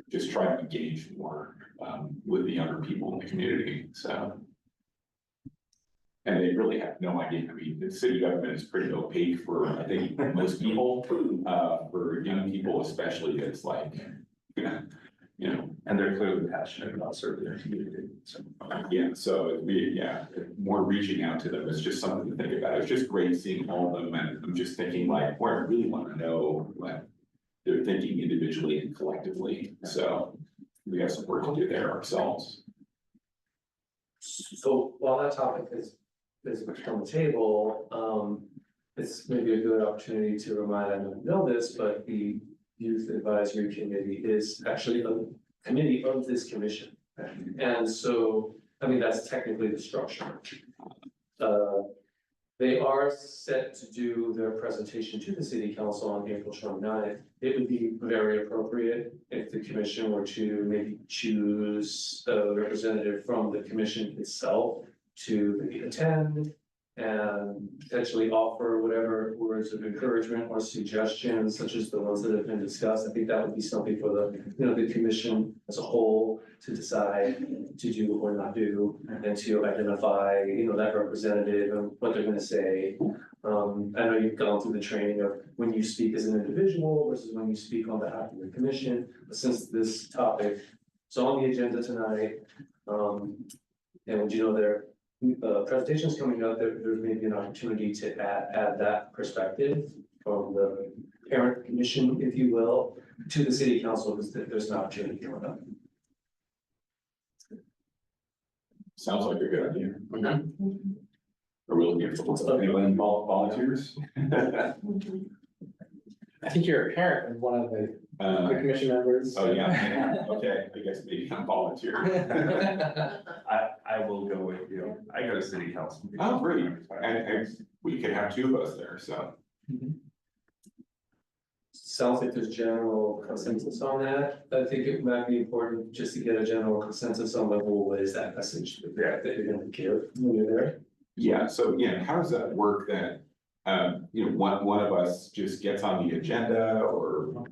just try to engage more, with the younger people in the community, so. And they really have no idea. I mean, the city government is pretty opaque for, I think, most people, for young people especially, it's like, And they're clearly passionate about serving their community, so. yeah, so it'd be, more reaching out to them is just something to think about. It's just great seeing all of them, and I'm just thinking like, where I really want to know what they're thinking individually and collectively, so we have some work to do there ourselves. So while that topic is on the table, it's maybe a good opportunity to remind, I don't know this, but the Youth Advisory Committee is actually a committee of this commission. And so, I mean, that's technically the structure. They are set to do their presentation to the city council on April 29th. It would be very appropriate if the commission were to maybe choose a representative from the commission itself to maybe attend and potentially offer whatever words of encouragement or suggestions, such as the ones that have been discussed. I think that would be something for the commission as a whole to decide to do or not do, and to identify, that representative and what they're gonna say. I know you've gone through the training of when you speak as an individual versus when you speak on behalf of the commission, but since this topic is on the agenda tonight, and there presentations coming up, there may be an opportunity to add that perspective from the parent commission, if you will, to the city council, because there's an opportunity coming up. Sounds like a good idea. Are we looking for anyone volunteers? I think you're a parent of one of the commission members. Oh, yeah, okay, I guess maybe I'm volunteer. I will go with you. I go to city council. Oh, great, and we could have two of us there, so. Sounds like there's general consensus on that. I think it might be important just to get a general consensus on what is that message that you're gonna give when you're there. Yeah, so, how does that work that, one of us just gets on the agenda or?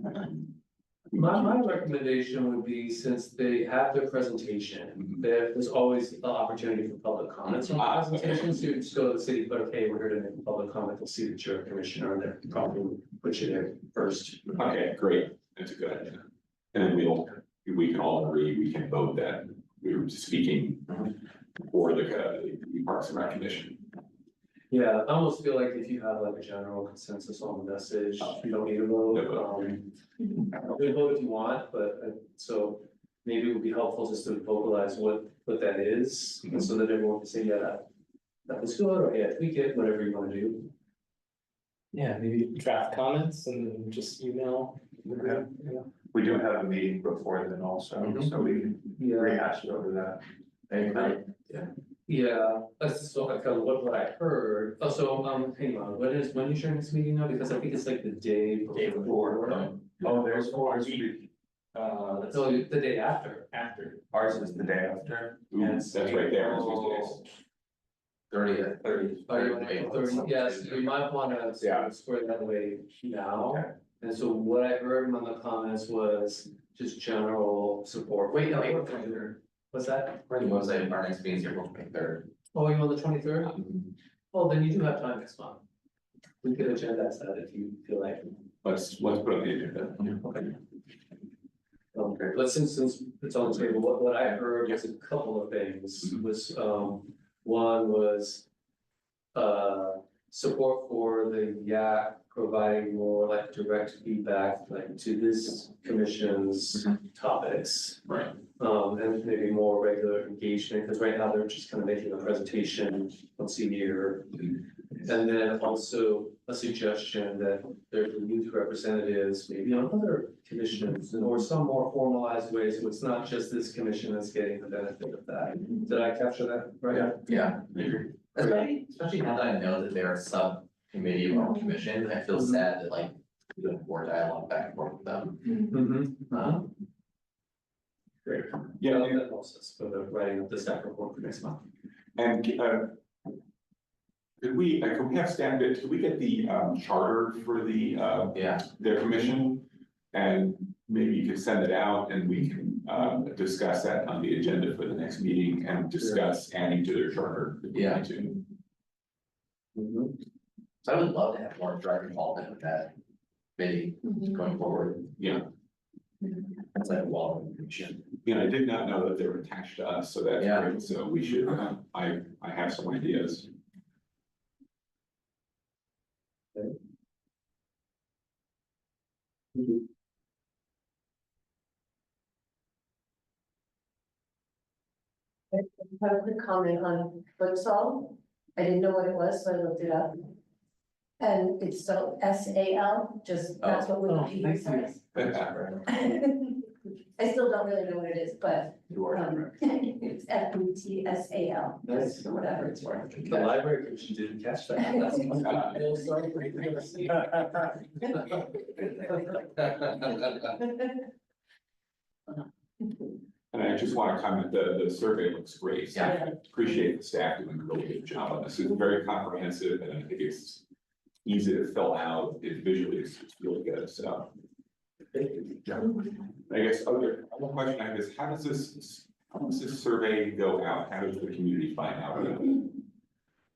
My recommendation would be, since they have their presentation, there's always the opportunity for public comments on the presentation. So you just go to the city, but okay, we're here to make a public comment, they'll see that you're a commissioner, and they're probably put you there first. Okay, great, that's a good idea. And then we can all agree, we can vote that we were speaking for the Parks and Rec Commission. Yeah, I almost feel like if you have like a general consensus on the message, you don't need a vote. You can vote if you want, but so maybe it would be helpful just to vocalize what that is, and so that everyone can say, yeah, that was good, or yeah, tweak it, whatever you wanna do. Yeah, maybe draft comments and then just email. We do have a meeting before then also, so we can rehash over that. Yeah, that's so I kind of what I heard. Oh, so hang on, when is your next meeting now? Because I think it's like the day before. Oh, there's four. No, the day after. Ours is the day after. Yes, that's right there. Thirty. Yes, you might wanna square that away now. Okay. And so what I heard from the comments was just general support. Wait, no, what's that? Our next meeting is April 23rd. Oh, you on the 23rd? Well, then you do have time next month. We could agendize that if you feel like. Let's put on the agenda. Okay. Okay, but since it's on the table, what I heard was a couple of things, was, one was support for the YAC providing more like direct feedback, like to this commission's topics. Right. And maybe more regular engagement, because right now they're just kind of making a presentation once a year. And then also a suggestion that there's youth representatives, maybe on other commissions or some more formalized ways, so it's not just this commission that's getting the benefit of that. Did I capture that right? Yeah. Especially now that I know that there are subcommittee of our commission, I feel sad that like we don't have more dialogue back and forth with them. Mm-hmm. Great. Yeah, that helps us for the writing of the staff report for next month. And, could we have staff, could we get the, charter for the, their commission? And maybe you could send it out and we can, discuss that on the agenda for the next meeting and discuss adding to their charter. if we need to. So I would love to have more direct involvement with that committee going forward. Yeah. That's like a wall of information. You know, I did not know that they were attached to us, so that's great, so we should, I have some ideas. I have a comment on futsal. I didn't know what it was, so I looked it up. And it's spelled SAL, just that's what Wikipedia says. I still don't really know what it is, but it's FUTSAL, Nice. or whatever it's worth. The library commission didn't catch that. That's And I just want to comment, the survey looks great. So I appreciate the staff doing a really good job on this. It's very comprehensive and I think it's easy to fill out. It visually it's really good, so. I guess other question I have is, how does this survey go out? How does the community find out about it?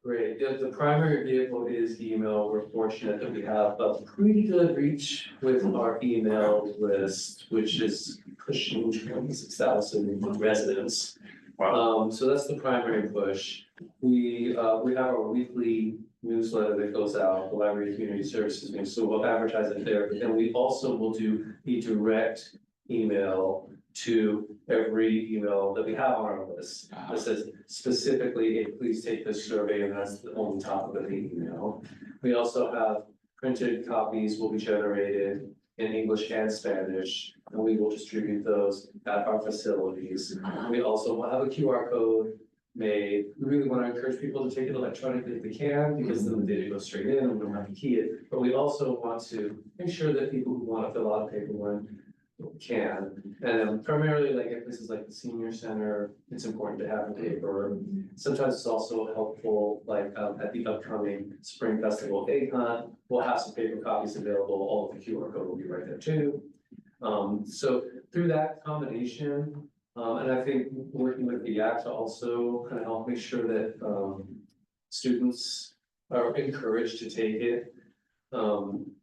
Great, the primary vehicle is email. We're fortunate that we have a pretty good reach with our email list, which is pushing 26,000 residents. So that's the primary push. We have our weekly newsletter that goes out, the Library Community Services News, so we'll advertise it there. And we also will do a direct email to every email that we have on our list. That says specifically, hey, please take this survey, and that's on the top of the email. We also have printed copies will be generated in English and Spanish, and we will distribute those at our facilities. We also will have a QR code made. We really want to encourage people to take it electronically if they can, because then the data goes straight in and we don't have to key it. But we also want to make sure that people who want to fill out a paper one can. And primarily like at places like the senior center, it's important to have a paper. Sometimes it's also helpful, like at the upcoming Spring Festival Egg Hunt, we'll have some paper copies available. All of the QR code will be right there too. So through that combination, and I think working with the YAC to also kind of help make sure that students are encouraged to take it.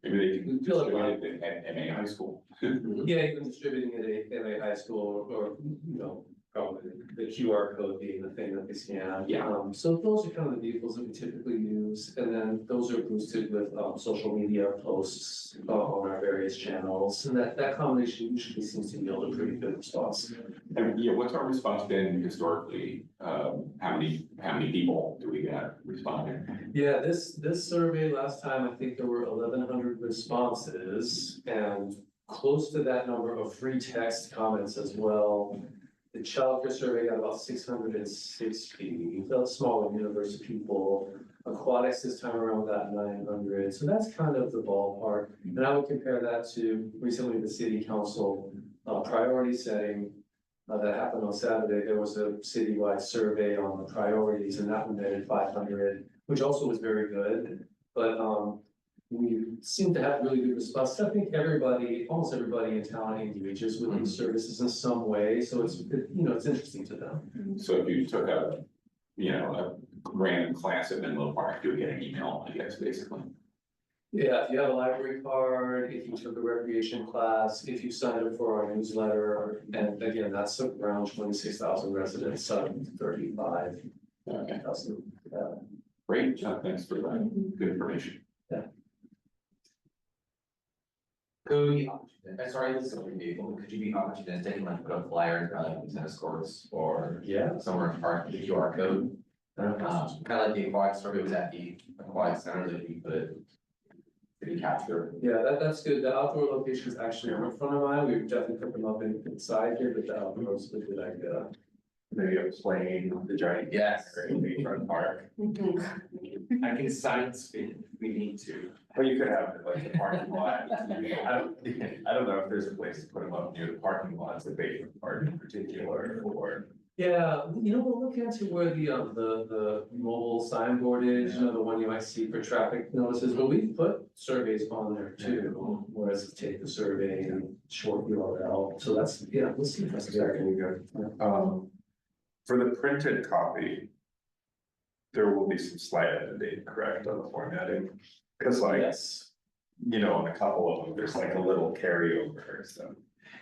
Maybe they can distribute it at MA high school. Yeah, even distributing it at MA high school or, you know, probably the QR code being the thing that they scan. So those are kind of the vehicles that we typically use, and then those are boosted with social media posts on our various channels, and that combination usually seems to yield a pretty good response. And yeah, what's our response been historically? How many people do we get responding? Yeah, this survey last time, I think there were 1,100 responses and close to that number of free text comments as well. The childcare survey got about 660, a smaller universe of people. Aquatics this time around got 900, so that's kind of the ballpark. And I would compare that to recently the city council priority setting that happened on Saturday. There was a citywide survey on the priorities, and that one netted 500, which also was very good. But we seem to have really good response. I think almost everybody in town engages with these services in some way, so it's interesting to them. So if you took a random class at Menlo Park, you would get an email, I guess, basically. Yeah, if you have a library card, if you took a recreation class, if you signed up for our newsletter, and again, that's around 26,000 residents, 35,000. Great, thanks for that, good information. Yeah. Could you, sorry, this is something vehicle, could you be opportunistic and like put up flyers around like the tennis courts or somewhere in the park with the QR code? Kind of like the aquatic survey was at the aquatic center that we put. Did we capture? Yeah, that's good. The outdoor locations actually are in front of mine. We definitely put them up inside here, but the outdoor is a good idea. Maybe a plane, the giant. Yes. Front park. I can science fit if we need to. Well, you could have it like the parking lot. I don't know if there's a place to put them up near the parking lots, the Bayfront Park in particular, or. Yeah, we'll look into where the mobile signboard is, the one you might see for traffic notices, but we put surveys on there too. Whereas take the survey and short URL, so that's, yeah, we'll see if that's there. Very good. For the printed copy, there will be some slight editing, correct, on the formatting? Cause like, Yes. on a couple of them, there's like a little carryover, so.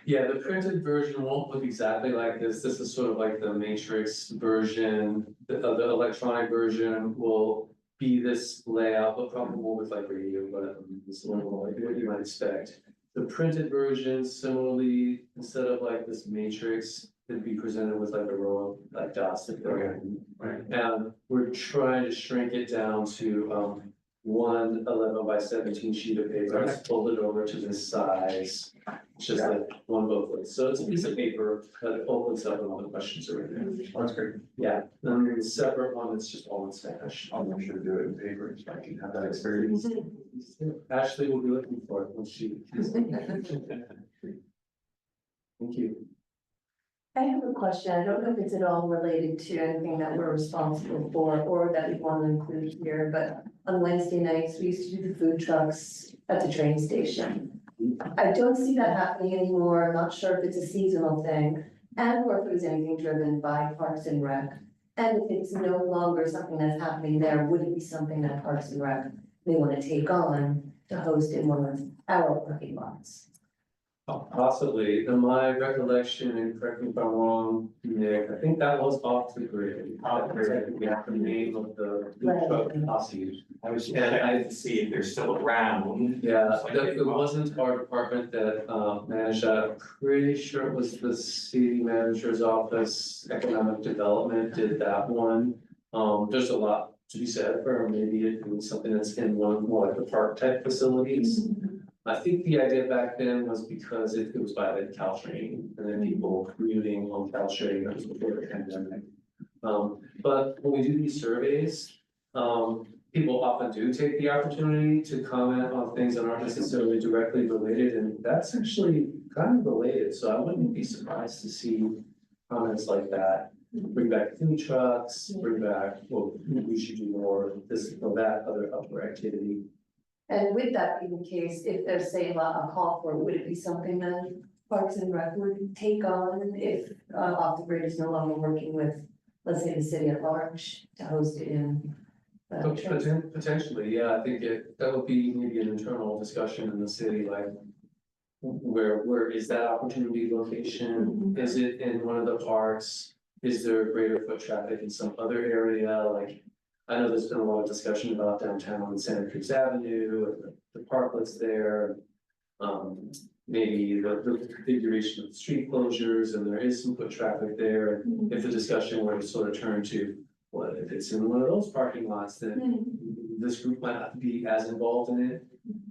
Yeah, the printed version won't look exactly like this. This is sort of like the matrix version. The electronic version will be this layout, but probably more with like radio buttons, it's a little more like what you might expect. The printed version, similarly, instead of like this matrix, it'd be presented with like a row of like dots that go in. Right. And we're trying to shrink it down to one 11 by 17 sheet of paper, just fold it over to this size. It's just like one both ways, so it's a piece of paper that opens up and all the questions are in there. That's great. Yeah, then there's a separate one that's just all in Spanish. I'll make sure to do it in paper, so I can have that experience. Ashley will be looking for it when she. Thank you. I have a question. I don't know if it's at all related to anything that we're responsible for or that we want to include here, but on Wednesday nights, we used to do the food trucks at the train station. I don't see that happening anymore. I'm not sure if it's a seasonal thing and or if it was anything driven by Parks and Rec. And if it's no longer something that's happening there, would it be something that Parks and Rec may want to take on to host in one of our parking lots? Possibly, in my recollection, and correct me if I'm wrong, Nick, I think that was off the grid. We have the name of the food truck posse. I was just And checking to see if they're still around. Yeah, it wasn't our department that managed that. I'm pretty sure it was the city manager's office, economic development did that one. There's a lot to be said for maybe it being something that's in one more like the park type facilities. I think the idea back then was because it was by the Caltrain and then people commuting on Caltrain, that was before the pandemic. But when we do these surveys, people often do take the opportunity to comment on things that aren't necessarily directly related, and that's actually kind of related, so I wouldn't be surprised to see comments like that. Bring back food trucks, bring back, well, we should do more of this or that other outdoor activity. And with that being the case, if there's say a call for, it, would it be something that Parks and Rec would take on if Off the Grid is no longer working with, let's say, the city at large to host it in? Potentially, yeah, I think that would be maybe an internal discussion in the city, like. Where is that opportunity location? Is it in one of the parks? Is there greater foot traffic in some other area? Like, I know there's been a lot of discussion about downtown and Santa Cruz Avenue and the parklets there. Maybe the configuration of the street closures, and there is some foot traffic there. And if the discussion were to sort of turn to, well, if it's in one of those parking lots, then this group might not be as involved in it.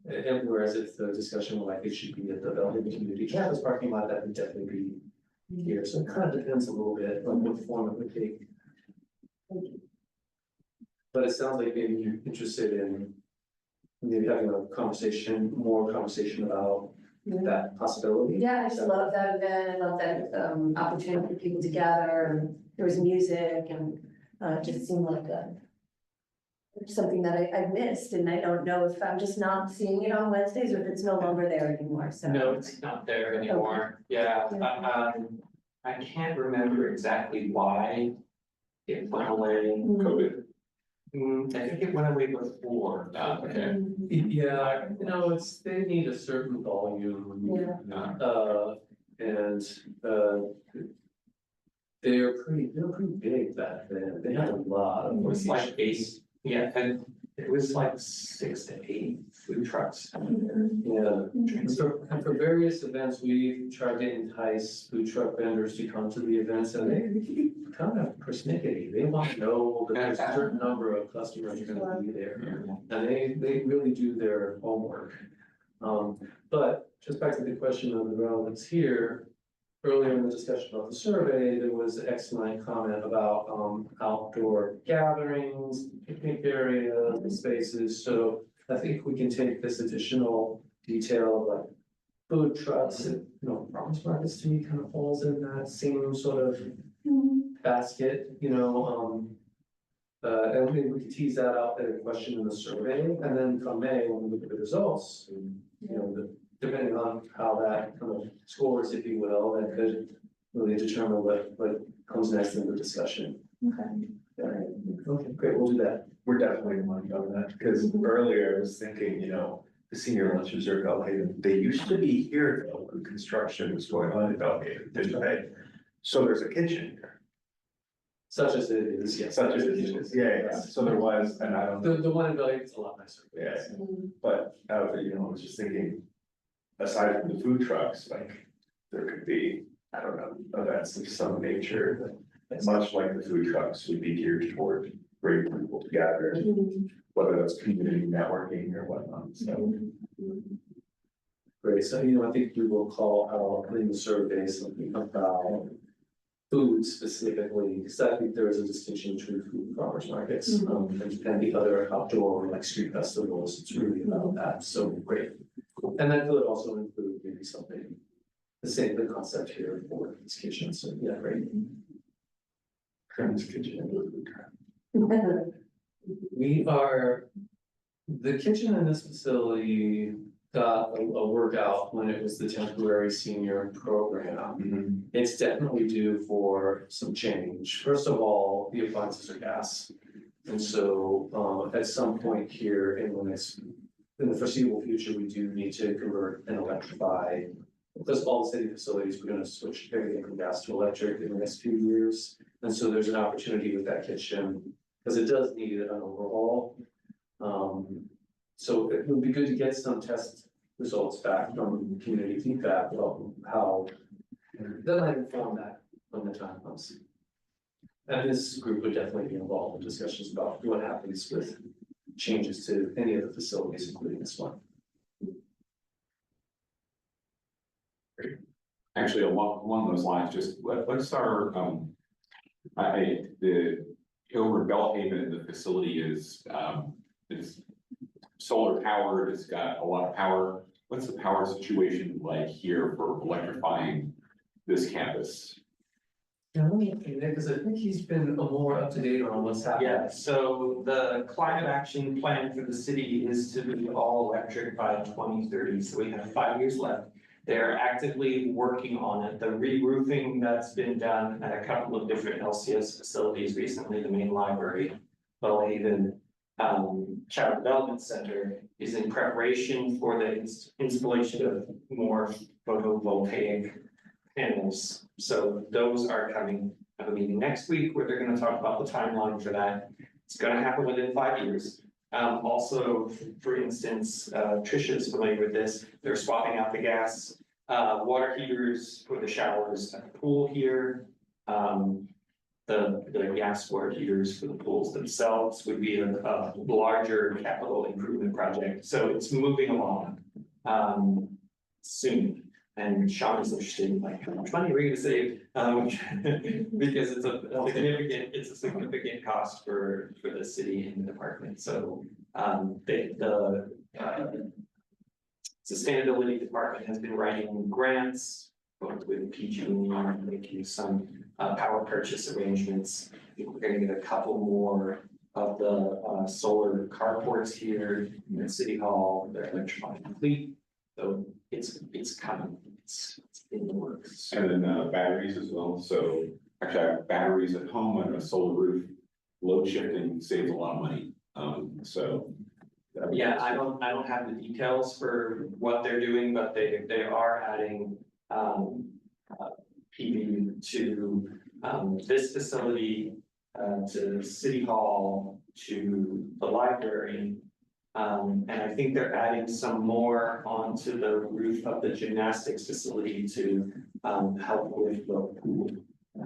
And whereas if the discussion were like it should be at the Bellevue Community Campus parking lot, that would definitely be here. So it kind of depends a little bit on what form it would take. But it sounds like maybe you're interested in maybe having a more conversation about that possibility. Yeah, I just love that event. I love that opportunity for people to gather, and there was music, and it just seemed like something that I missed, and I don't know if I'm just not seeing it on Wednesdays or if it's no longer there anymore, so. No, it's not there anymore. Yeah, I can't remember exactly why it went away. COVID. I think it went away before. Okay. Yeah, they need a certain volume. And they're pretty big back then. They had a lot of. It was like 8, yeah, and it was like 6 to 8 food food trucks. Yeah, and for various events, we tried to entice food truck vendors to come to the events, and they kind of persnickety. They want to know that there's a certain number of customers are gonna be there, and they really do their homework. But just back to the question of the relevance here, earlier in the discussion about the survey, there was an excellent comment about outdoor gatherings, picnic areas, spaces, so I think we can take this additional detail of like food trucks and, farmers markets to me kind of falls in that same sort of basket, and maybe we could tease that out in a question in the survey, and then come May, when we look at the results, depending on how that kind of scores, if you will, that could really determine what comes next in the discussion. Okay. Okay, great, we'll do that. We're definitely going on that, because earlier I was thinking, the senior lunches are Bellhaven, they used to be here though, when construction was going on in Bellhaven, didn't they? So there's a kitchen here. Such as it is, yes. Such as it is, yeah, so there was, and I don't know. The one in Bellhaven is a lot nicer. Yeah, but, I was just thinking, aside from the food trucks, like, there could be, I don't know, events of some nature that, much like the food trucks, would be geared toward bringing people together, whether that's community networking or whatnot, so. Great, so, I think we will call out in the survey something about food specifically, because I think there is a distinction between food and farmers markets, and the other outdoor, like street festivals, it's really about that, so great. And that could also include maybe something, the same, the concept here for this kitchen, so yeah, great. Kermit's Kitchen and food truck. We are, the kitchen in this facility got a workout when it was the temporary senior program. It's definitely due for some change. First of all, the appliances are gas. And so, at some point here in the foreseeable future, we do need to convert and electrify. Because all the city facilities, we're gonna switch everything from gas to electric in the next few years. And so there's an opportunity with that kitchen, because it does need an overhaul. So it would be good to get some test results back from community feedback about how that might inform that when the time comes. And this group would definitely be involved in discussions about what happens with changes to any of the facilities, including this one. Actually, along those lines, just let's start, the over Bellhaven, the facility is solar powered, it's got a lot of power. What's the power situation like here for electrifying this campus? Yeah, let me, because I think he's been more up to date on what's happening. Yeah, so the climate action plan for the city is to be all electric by 2030, so we have 5 years left. They're actively working on it. The re-roofing that's been done at a couple of different LCS facilities recently, the main library, Bellhaven, Child Development Center, is in preparation for the installation of more photovoltaic panels. So those are coming. I have a meeting next week where they're gonna talk about the timeline for that. It's gonna happen within 5 years. Also, for instance, Trisha's familiar with this, they're swapping out the gas, water heaters for the showers at the pool here. The gas water heaters for the pools themselves would be a larger capital improvement project, so it's moving along, soon. And Sean is interested in like, how much money are we gonna save? Because it's a significant cost for the city and the department, so, the sustainability department has been writing grants, both with PG&E and making some, power purchase arrangements. I think we're gonna get a couple more of the, solar carports here in City Hall, they're electrifying complete. So it's coming, it's in the works. And then batteries as well, so actually I have batteries at home and a solar roof. Load shifting saves a lot of money, so. Yeah, I don't have the details for what they're doing, but they are adding PV to this facility, to City Hall, to the library, And I think they're adding some more onto the roof of the gymnastics facility to help with the pool.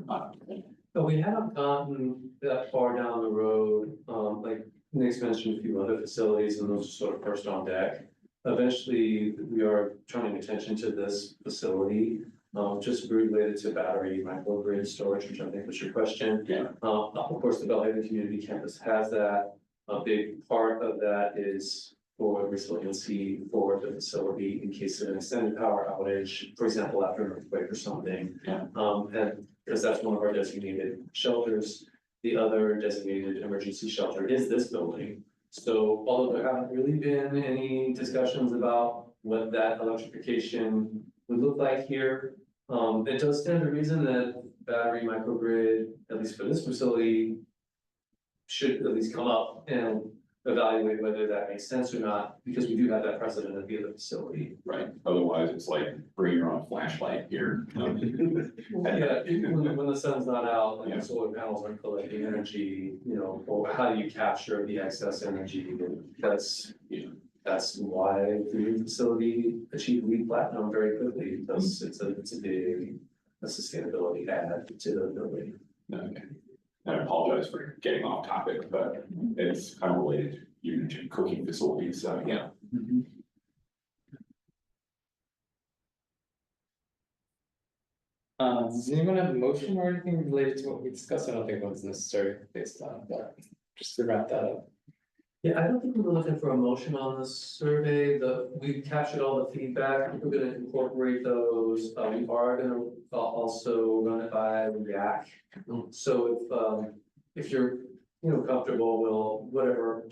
But we haven't gotten that far down the road, like Nick's mentioned a few other facilities and those are sort of first on deck. Eventually, we are turning attention to this facility, just related to battery microgrid storage, which I think was your question. Yeah. Of course, the Belhaven Community Campus has that. A big part of that is for resiliency for the facility in case of an extended power outage, for example, after an earthquake or something. Yeah. And because that's one of our designated shelters. The other designated emergency shelter is this building. So although there haven't really been any discussions about what that electrification would look like here, it does stand to reason that battery microgrid, at least for this facility, should at least come up and evaluate whether that makes sense or not, because we do have that precedent at the other facility. Right, otherwise it's like bring your own flashlight here. Yeah, when the sun's not out and the solar panels aren't collecting energy, or how do you capture the excess energy? That's, that's why the new facility achieved LEED Platinum very quickly, because it's a big sustainability add to the building. Okay. I apologize for getting off topic, but it's kind of related to cooking facilities, so yeah. Does anyone have a motion or anything related to what we discussed? I don't think it was necessary based on that, just to wrap that up. Yeah, I don't think we were looking for a motion on this survey, we captured all the feedback, we're gonna incorporate those, we are gonna also run it by React. So if you're, comfortable, we'll, whatever,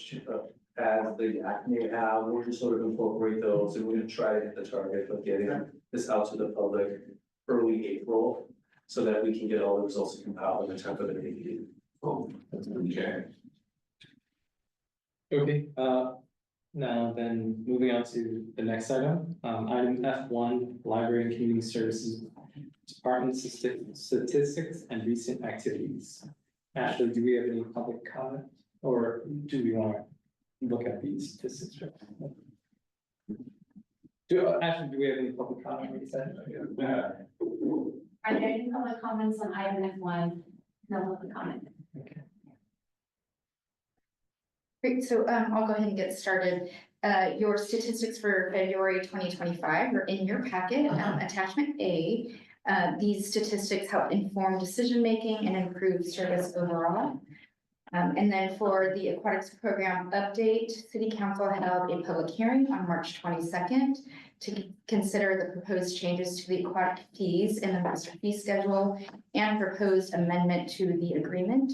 ads the React may have, we'll just sort of incorporate those, and we're gonna try to hit the target of getting this out to the public early April, so that we can get all the results compiled in the time for the meeting. Okay. Okay, now then, moving on to the next item, item F1, Library and Community Services Department Statistics and Recent Activities. Ashley, do we have any public comment, or do we want to look at these statistics? Ashley, do we have any public comment? Are there any public comments on item F1? No public comment. Okay. Great, so I'll go ahead and get started. Your statistics for February 2025 are in your packet, attachment A. These statistics help inform decision-making and improve service overall. And then for the aquatics program update, City Council held a public hearing on March 22nd to consider the proposed changes to the aquatic fees in the master fee schedule and proposed amendment to the agreement.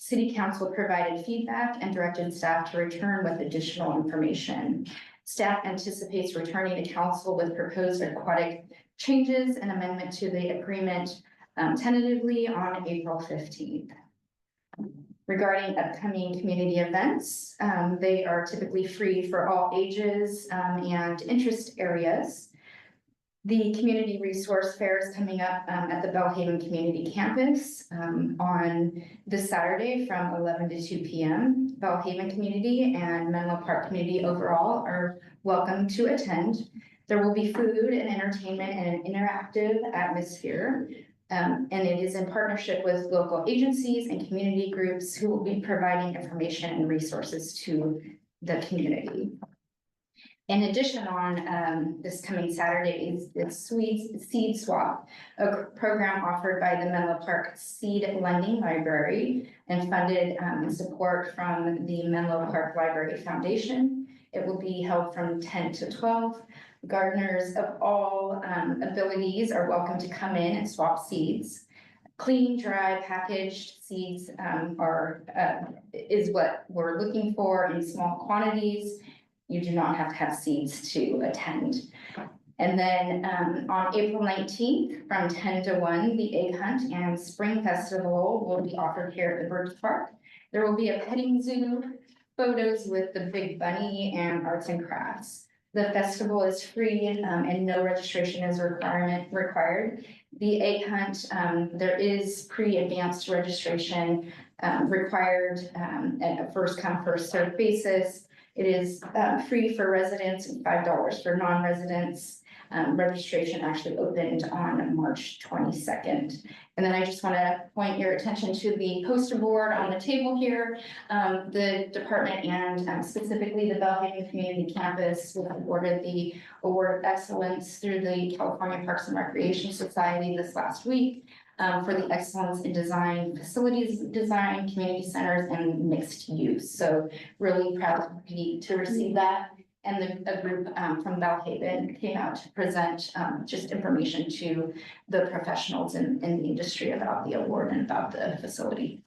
City Council provided feedback and directed staff to return with additional information. Staff anticipates returning to council with proposed aquatic changes and amendment to the agreement tentatively on April 15th. Regarding upcoming community events, they are typically free for all ages and interest areas. The Community Resource Fair is coming up at the Belhaven Community Campus on this Saturday from 11 to 2 p.m. Belhaven Community and Menlo Park Community overall are welcome to attend. There will be food and entertainment and an interactive atmosphere. And it is in partnership with local agencies and community groups who will be providing information and resources to the community. In addition, on this coming Saturday is the Seed Swap, a program offered by the Menlo Park Seed Lending Library and funded in support from the Menlo Park Library Foundation. It will be held from 10 to 12. Gardeners of all abilities are welcome to come in and swap seeds. Clean, dry, packaged seeds is what we're looking for in small quantities. You do not have to have seeds to attend. And then on April 19th, from 10 to 1, the Egg Hunt and Spring Festival will be offered here at the Birch Park. There will be a petting zoo, photos with the Big Bunny, and arts and crafts. The festival is free and no registration is required. The Egg Hunt, there is pre-advanced registration required at a first come, first served basis. It is free for residents and $5 for non-residents. Registration actually opened on March 22nd. And then I just want to point your attention to the poster board on the table here. The department and specifically the Belhaven Community Campus was awarded the Award of Excellence through the California Parks and Recreation Society this last week for the excellence in design, facilities design, community centers, and mixed use. So really proud to receive that. And a group from Belhaven came out to present just information to the professionals in the industry about the award and about the facility.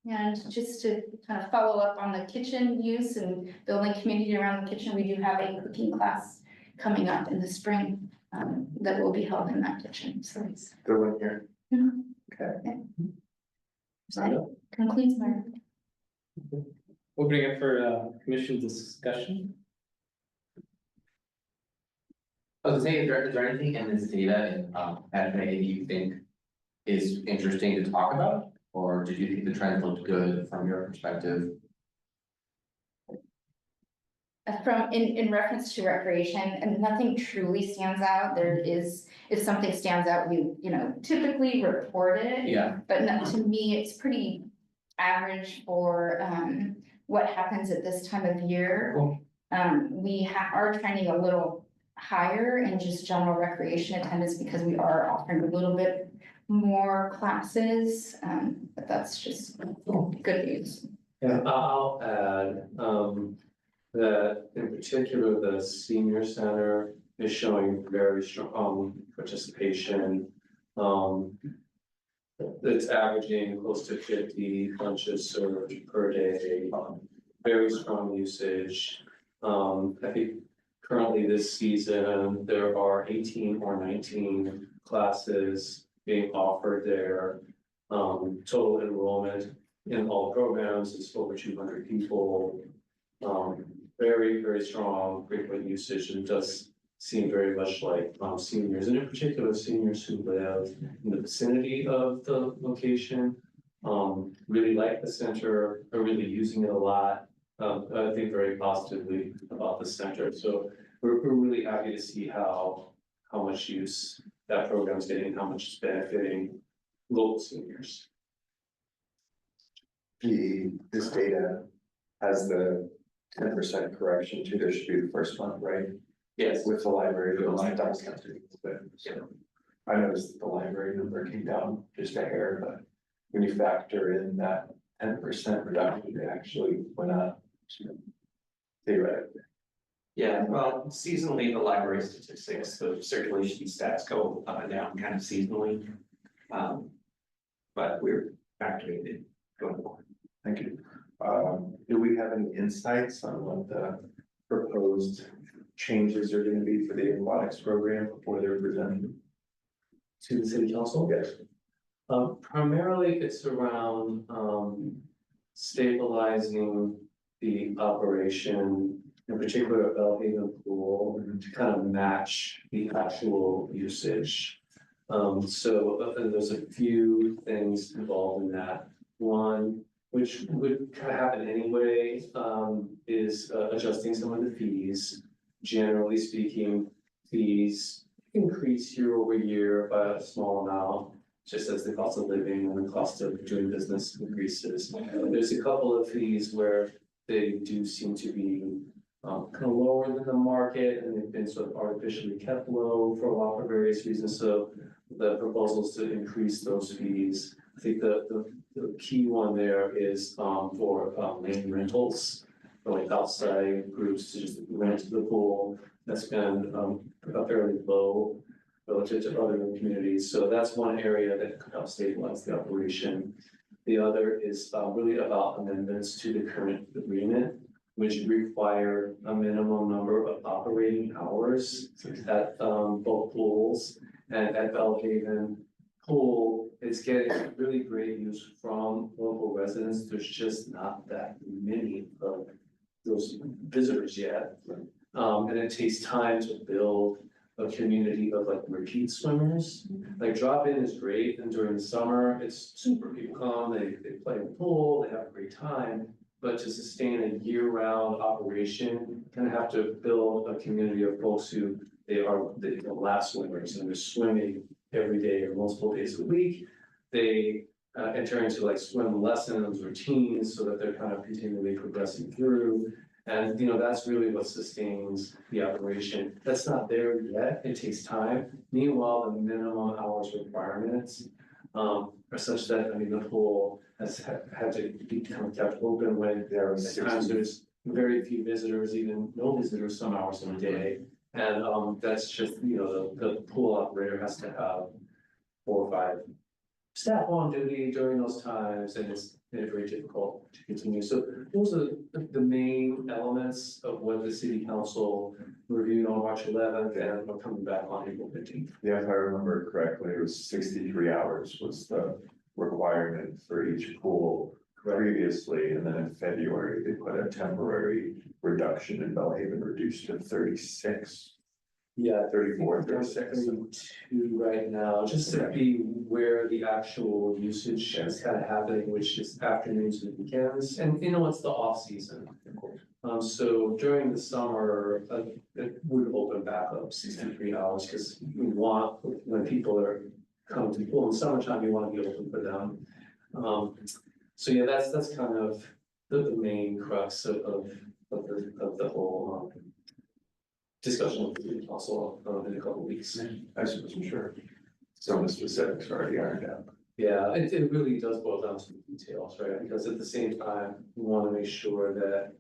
And just to kind of follow up on the kitchen use and building community around the kitchen, we do have a cooking class coming up in the spring that will be held in that kitchen. So it's The one here. okay. So that concludes my. Opening up for commission discussion. I was saying, is there anything in this data in that you think is interesting to talk about? Or did you think the trends looked good from your perspective? From in reference to recreation, and nothing truly stands out. There is, if something stands out, we typically report it. Yeah. But not, to me, it's pretty average for what happens at this time of year. Cool. We are trending a little higher in just general recreation attendance because we are offering a little bit more classes, but that's just good news. Yeah, I'll add, that in particular, the senior center is showing very strong participation. It's averaging close to 50 lunches served per day, very strong usage. I think currently this season, there are 18 or 19 classes being offered there. Total enrollment in all programs is over 200 people. Very, very strong, frequent usage, and does seem very much like seniors, and in particular, seniors who live in the vicinity of the location. Really like the center, are really using it a lot. I think very positively about the center, so we're really happy to see how much use that program is getting, how much it's benefiting local seniors. This data has the 10% correction to, there should be the first one, right? Yes. With the library, but so I noticed that the library number came down just a hair, but when you factor in that 10% reduction, it actually went up. Theoretically. Yeah, well, seasonally, the library statistics, the circulation stats go up and down kind of seasonally. But we're factoring it going forward. Thank you. Do we have any insights on what the proposed changes are gonna be for the aquatics program before they're presented to the city council? Yes. Primarily, it's around stabilizing the operation, in particular, Belhaven Pool, to kind of match the actual usage. So there's a few things involved in that. One, which would kind of happen anyway, is adjusting some of the fees. Generally speaking, fees increase year over year by a small amount, just as the cost of living and the cost of doing business increases. There's a couple of fees where they do seem to be kind of lower than the market, and they've been sort of artificially kept low for a while for various reasons. So the proposals to increase those fees, I think the key one there is for lane rentals, for like outside groups to just rent the pool. That's been fairly low relative to other communities. So that's one area that could help stabilize the operation. The other is really about amendments to the current agreement, which require a minimum number of operating hours at both pools. And at Belhaven Pool, it's getting really great use from local residents. There's just not that many of those visitors yet. And it takes time to build a community of like repeat swimmers. Like drop-in is great, and during the summer, it's super, people come, they play in the pool, they have a great time. But to sustain a year-round operation, kind of have to build a community of folks who they are the lap swimmers, and they're swimming every day or multiple days a week. They enter into like swim lessons, routines, so that they're kind of continually progressing through. And, you know, that's really what sustains the operation. That's not there yet, it takes time. Meanwhile, the minimum hours requirements are such that, I mean, the pool has had to become kept open when there are times there's very few visitors, even no visitors some hours in a day. And that's just, you know, the pool operator has to have 4 or 5 staff on duty during those times, and it's very difficult to continue. So those are the main elements of what the city council reviewed on March 11th, and we're coming back on April 15th. Yeah, if I remember correctly, it was 63 hours was the requirement for each pool previously, and then in February, they put a temporary reduction in Bellhaven, reduced to 36. Yeah, 34, 36. 32 right now, just to be where the actual usage is kind of happening, which is afternoons and weekends, and you know, it's the off season. So during the summer, it would open back up 63 hours, because we want, when people are coming to the pool in the summertime, you want to be open for them. So yeah, that's kind of the main crux of the whole discussion with the council in a couple of weeks. I suppose, I'm sure. Some of the specifics are already ironed out. Yeah, it really does boil down to the details, right? Because at the same time, we want to make sure that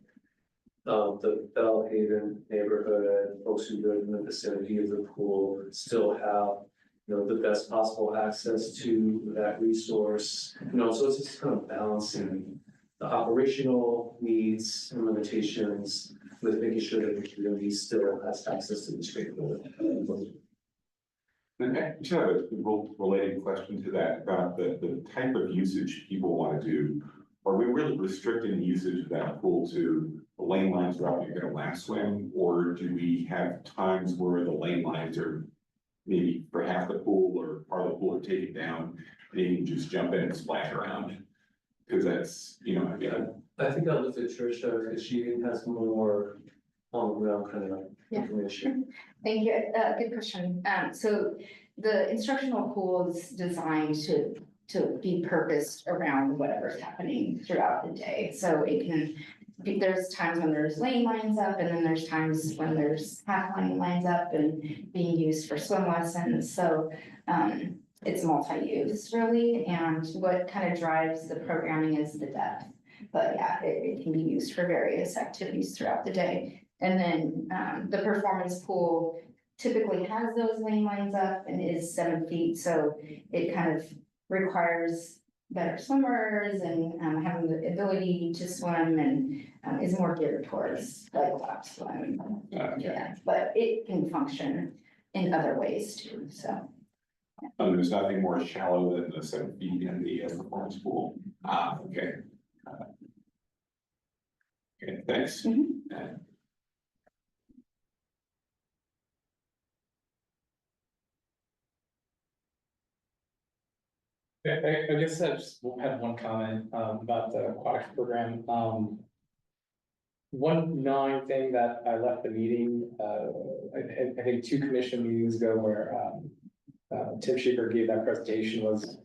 the Bellhaven neighborhood, folks who live in the vicinity of the pool still have, you know, the best possible access to that resource. You know, so it's just kind of balancing the operational needs and limitations with making sure that the community still has access to the street. And I just have a related question to that about the type of usage people want to do. Are we really restricting the usage of that pool to the lane lines are out, you're gonna lap swim? Or do we have times where the lane lines are maybe for half the pool or part of the pool are taken down, and you can just jump in and splash around? Because that's, you know, I think I'll look at Tricia, because she has more on the ground kind of information. Thank you, good question. So the instructional pool is designed to be purposed around whatever's happening throughout the day. So it can be, there's times when there's lane lines up, and then there's times when there's half lane lines up and being used for swim lessons. So it's multi-use really, and what kind of drives the programming is the depth. But yeah, it can be used for various activities throughout the day. And then the performance pool typically has those lane lines up and is 7 feet, so it kind of requires better swimmers and having the ability to swim, and is more geared towards like lap swim. Yeah, but it can function in other ways too, so. There's nothing more shallow than the 7 feet in the performance pool. Okay. Okay, thanks. I guess I just had one comment about the aquatics program. One gnawing thing that I left the meeting, I think 2 commission meetings ago where Tim Schicker gave that presentation was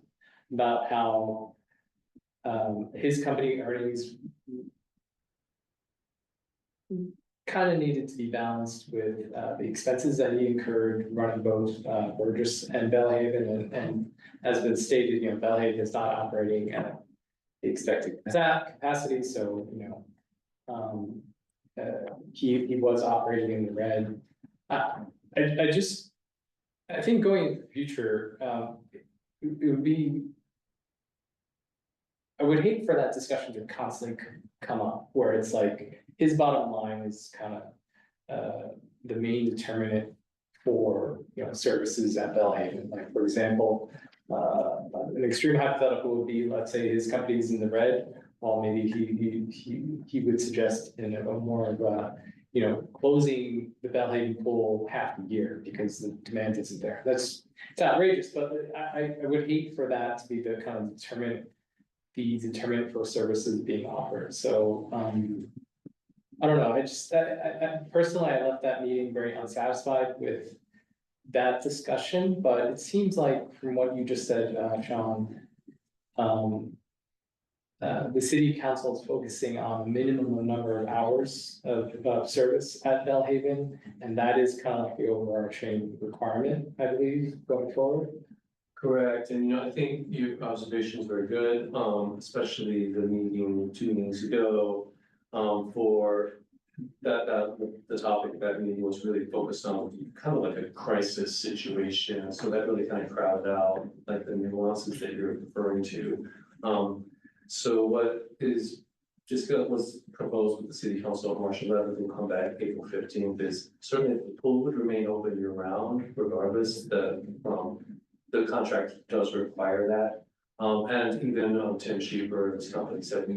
about how his company earnings kind of needed to be balanced with the expenses that he incurred running both Burgess and Bellhaven, and has been stated, you know, Bellhaven is not operating at the expected capacity, so, you know, he was operating in the red. I think going in the future, it would be, I would hate for that discussion to constantly come up, where it's like, his bottom line is kind of the main determinant for, you know, services at Bellhaven. Like, for example, an extreme hypothetical would be, let's say his company's in the red, well, maybe he would suggest in a more of a, closing the Bellhaven pool half the year because the demand isn't there. It's outrageous, but I would hate for that to be the kind of determinant for services being offered, so, I don't know, I personally, I left that meeting very unsatisfied with that discussion, but it seems like from what you just said, Sean, the city council is focusing on a minimum number of hours of service at Bellhaven, and that is kind of like the overarching requirement, I believe, going forward. Correct, and I think your observation is very good, especially the meeting 2 meetings ago. For the topic of that meeting was really focused on kind of like a crisis situation, so that really kind of crowded out like the nuances that you're referring to. So what is was proposed with the city council on March 11th, will come back April 15th, is certainly the pool would remain open year round regardless. The contract does require that. And even Tim Sheeper, this company said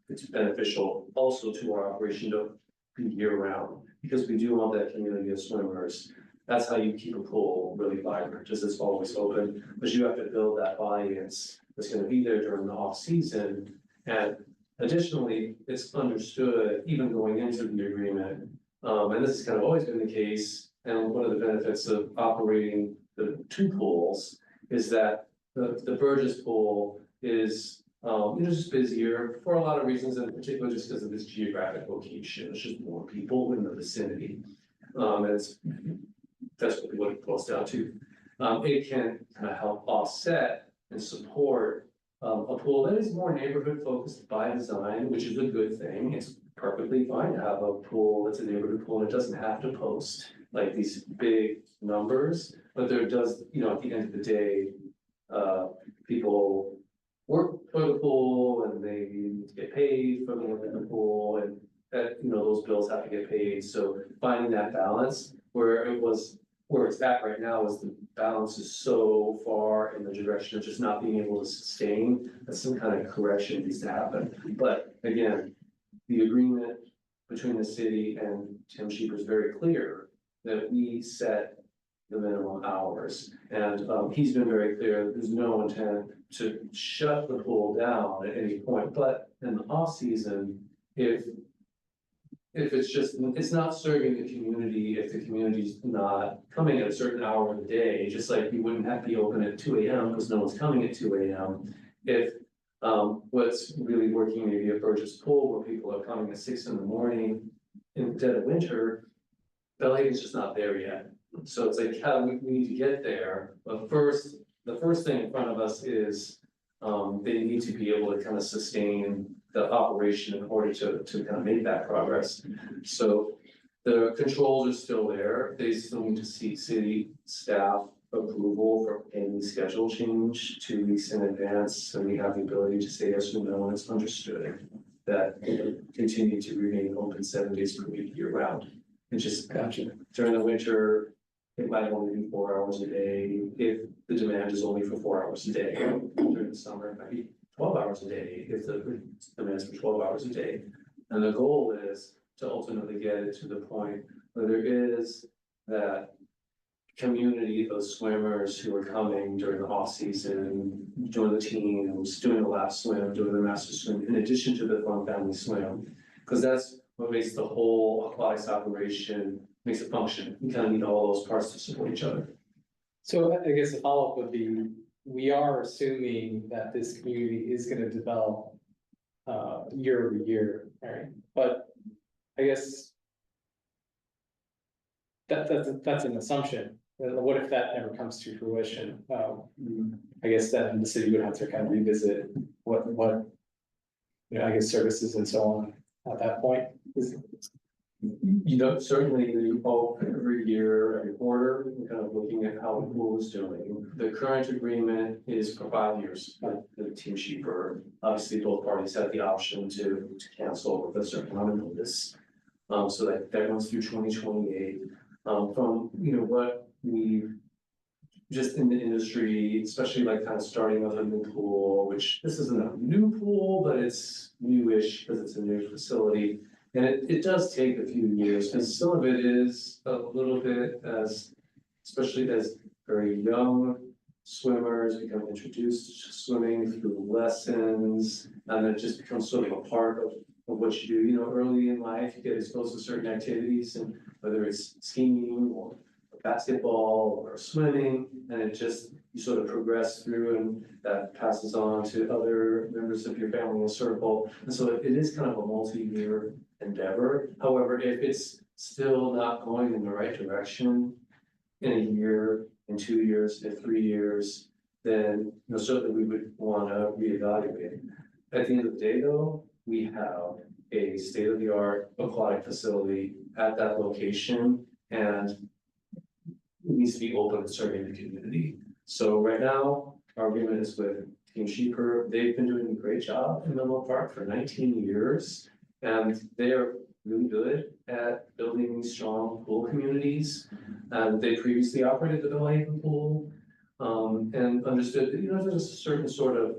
it's beneficial also to our operation to be year round, because we do want that community of swimmers. That's how you keep a pool really vibrant, just it's always open, but you have to build that audience that's gonna be there during the off season. And additionally, it's understood, even going into the agreement, and this has kind of always been the case, and one of the benefits of operating the 2 pools is that the Burgess pool is just busier for a lot of reasons, and in particular just because of its geographic location. It's just more people in the vicinity. That's what it boils down to. It can kind of help offset and support a pool that is more neighborhood focused by design, which is a good thing. It's perfectly fine to have a pool that's a neighborhood pool and it doesn't have to post like these big numbers, but there does, at the end of the day, people work for the pool and they need to get paid for the work in the pool, and that, those bills have to get paid. So finding that balance where it's at right now is the balance is so far in the direction of just not being able to sustain, that some kind of correction needs to happen. But again, the agreement between the city and Tim Sheeper is very clear that we set the minimum hours. And he's been very clear, there's no intent to shut the pool down at any point, but in the off season, if it's not serving the community, if the community's not coming at a certain hour of the day, just like you wouldn't have to be open at 2 a.m. because no one's coming at 2 a.m. If what's really working maybe at Burgess Pool where people are coming at 6 in the morning in the dead of winter, Bellhaven's just not there yet. So it's like, how we need to get there, but the first thing in front of us is they need to be able to kind of sustain the operation in order to kind of make that progress. So the controls are still there. They still need to seek city staff approval for any schedule change 2 weeks in advance. So we have the ability to say yes or no, and it's understood that it will continue to remain open 7 days per week year round. And just during the winter, it might only be 4 hours a day. If the demand is only for 4 hours a day, during the summer, it might be 12 hours a day if the demand is for 12 hours a day. And the goal is to ultimately get it to the point where there is that community of swimmers who are coming during the off season, doing the teams, doing the lap swim, doing the master swim, in addition to the fun family swim, because that's what makes the whole aquatics operation makes it function. You kind of need all those parts to support each other. So I guess the follow-up would be, we are assuming that this community is gonna develop year over year, right? But I guess that's an assumption. What if that never comes to fruition? I guess then the city would have to kind of revisit what I guess services and so on at that point. Certainly every year, every quarter, we're kind of looking at how the pool is doing. The current agreement is for 5 years with the Team Sheeper. Obviously, both parties have the option to cancel with a certain amount of notice. So that runs through 2028. From what we've just in the industry, especially like kind of starting up a new pool, which this isn't a new pool, but it's newish because it's a new facility. And it does take a few years, because some of it is a little bit especially as very young swimmers become introduced to swimming through lessons, and it just becomes sort of a part of what you do, you know, early in life, you get exposed to certain activities, and whether it's skiing or basketball or swimming, and it just, you sort of progress through, and that passes on to other members of your family and circle. And so it is kind of a multi-year endeavor. However, if it's still not going in the right direction in a year, in 2 years, in 3 years, then, you know, certainly we would want to reevaluate. At the end of the day, though, we have a state-of-the-art aquatic facility at that location, and it needs to be open and serving the community. So right now, our agreement is with Team Sheeper. They've been doing a great job in Menlo Park for 19 years, and they're really good at building strong pool communities. And they previously operated the Bellhaven pool, and understood that, you know, there's a certain sort of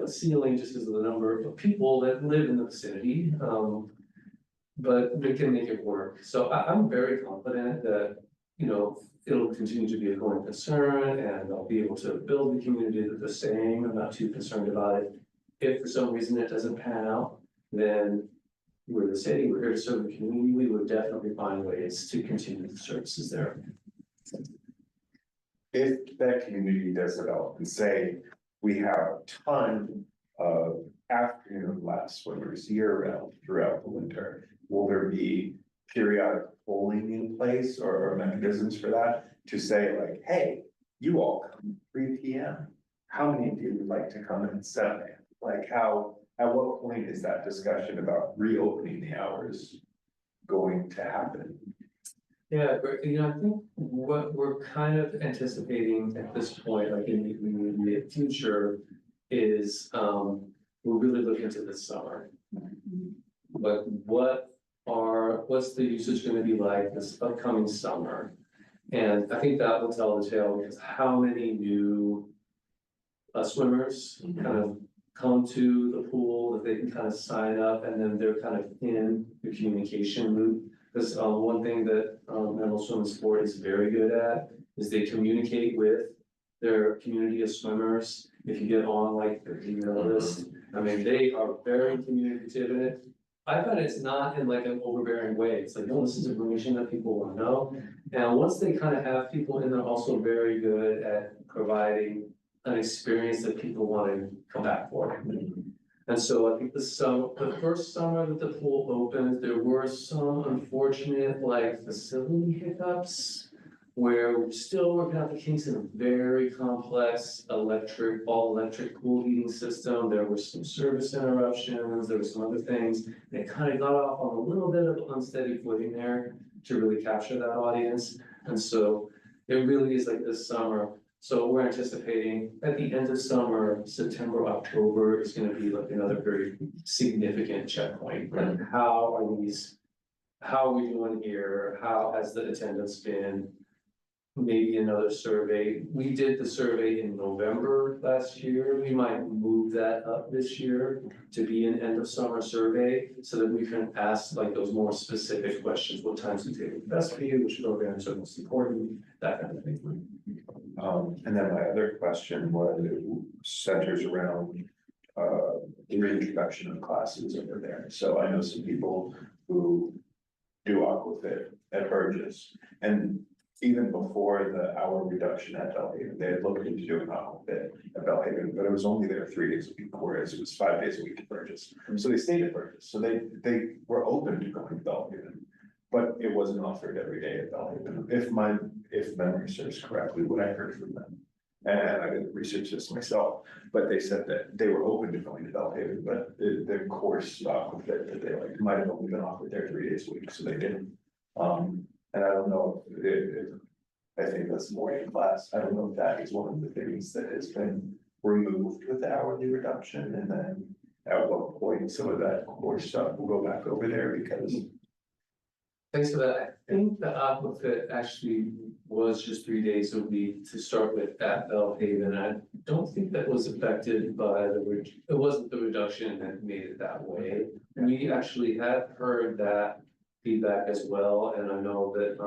ceiling just because of the number of people that live in the vicinity. But they can make it work. So I'm very confident that, you know, it'll continue to be a going concern, and I'll be able to build the community that they're saying. I'm not too concerned about it. If for some reason it doesn't pan out, then we're the city, we're here to serve the community, we would definitely find ways to continue the services there. If that community does develop and say, we have a ton of afternoon lab swimmers year round throughout the winter, will there be periodic polling in place or mechanisms for that to say like, hey, you all come 3 p.m. How many of you would like to come at 7 a.m.? Like how, at what point is that discussion about reopening the hours going to happen? Yeah, but, you know, I think what we're kind of anticipating at this point, like in the immediate future, is we're really looking to this summer. But what's the usage gonna be like this upcoming summer? And I think that will tell the tale, because how many new swimmers kind of come to the pool that they can kind of sign up, and then they're kind of in the communication loop. Because one thing that Menlo Swimming Sport is very good at is they communicate with their community of swimmers. If you get on like their email list, I mean, they are very communicative in it. I find it's not in like an overbearing way. It's like, no, this is information that people want to know. And once they kind of have people in, they're also very good at providing an experience that people want to come back for. And so I think the first summer that the pool opened, there were some unfortunate like facility hiccups where we're still working out the kinks in a very complex all electric pool heating system. There were some service interruptions, there were some other things that kind of got off on a little bit of unsteady footing there to really capture that audience. And so it really is like this summer. So we're anticipating at the end of summer, September, October is gonna be like another very significant checkpoint. Like how are we doing here? How has the attendance been? Maybe another survey. We did the survey in November last year. We might move that up this year to be an end of summer survey so that we can ask like those more specific questions. What times do you take best for you? Which programs are most important? That kind of thing. And then my other question centers around the reintroduction of classes over there. So I know some people who do aquafit at Burgess, and even before the hour reduction at Bellhaven, they had looked into doing aquafit at Bellhaven, but it was only there 3 days a week, whereas it was 5 days a week at Burgess. So they stayed at Burgess, so they were open to going to Bellhaven, but it wasn't offered every day at Bellhaven. If memory serves correctly, what I heard from them, and I didn't research this myself, but they said that they were open to going to Bellhaven, but their course aquafit that they like might have only been offered there 3 days a week, so they didn't. And I don't know if I think that's morning class. I don't know if that is one of the things that has been removed with the hourly reduction, and then at what point some of that course stuff will go back over there, because Thanks for that. I think the Aquafit actually was just 3 days a week to start with at Bellhaven. I don't think that was affected by it wasn't the reduction that made it that way. We actually had heard that feedback as well, and I know that,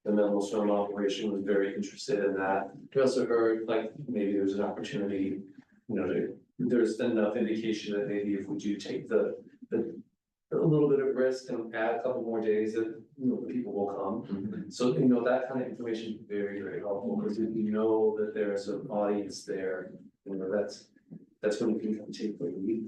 the minimal storm operation was very interested in that. We also heard like maybe there's an opportunity, there's enough indication that maybe if we do take a little bit of risk and add a couple more days that, the people will come. So, that kind of information is very, very helpful, because if you know that there's an audience there, that's when you can come take the lead.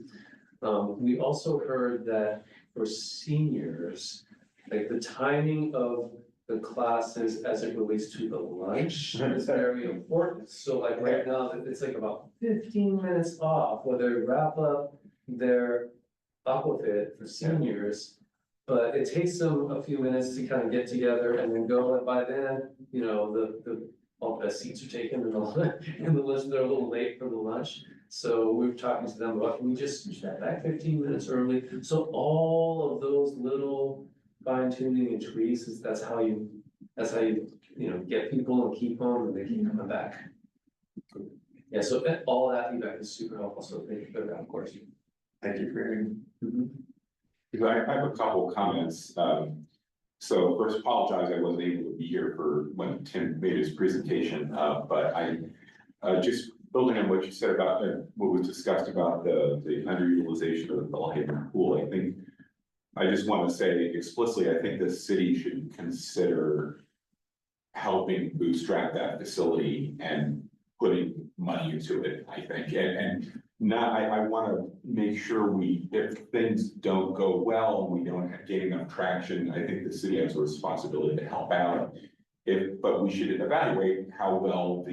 We also heard that for seniors, like the timing of the classes as it relates to the lunch is very important. So like right now, it's like about 15 minutes off, where they wrap up their Aquafit for seniors. But it takes them a few minutes to kind of get together and then go, and by then, all the seats are taken and the lunch, they're a little late for the lunch. So we were talking to them about, can we just push that back 15 minutes early? So all of those little fine tuning and tweaks that's how you get people and keep them and they keep coming back. Yeah, so all that feedback is super helpful. So thank you for that, of course. Thank you for hearing. I have a couple comments. So first, apologize, I wasn't able to be here for when Tim made his presentation, but I just building on what you said about what was discussed about the underutilization of the Bellhaven pool. I just want to say explicitly, I think the city should consider helping bootstrap that facility and putting money into it, I think, and not, I want to make sure if things don't go well, and we don't gain enough traction, I think the city has a responsibility to help out. But we should evaluate how well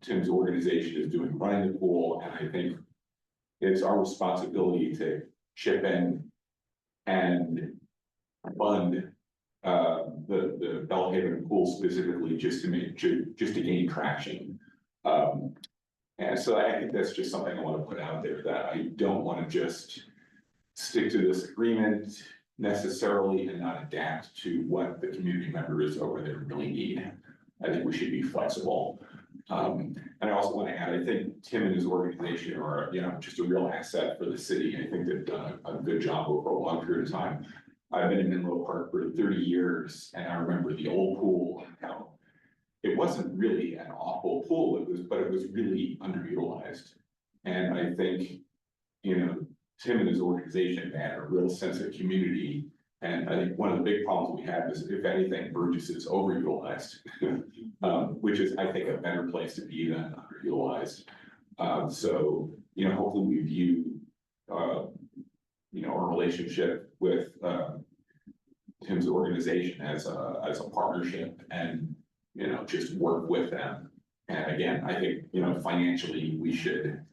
Tim's organization is doing running the pool, and I think it's our responsibility to chip in and fund the Bellhaven pool specifically just to gain traction. And so I think that's just something I want to put out there, that I don't want to just stick to this agreement necessarily and not adapt to what the community members over there really need. I think we should be flexible. And I also want to add, I think Tim and his organization are, just a real asset for the city. I think they've done a good job over a long period of time. I've been in Menlo Park for 30 years, and I remember the old pool, how it wasn't really an awful pool, but it was really underutilized. And I think, Tim and his organization had a real sense of community. And I think one of the big problems we have is, if anything, Burgess is overutilized, which is, I think, a better place to be than underutilized. So, hopefully we view, our relationship with Tim's organization as a partnership, and just work with them. And again, I think, financially, we should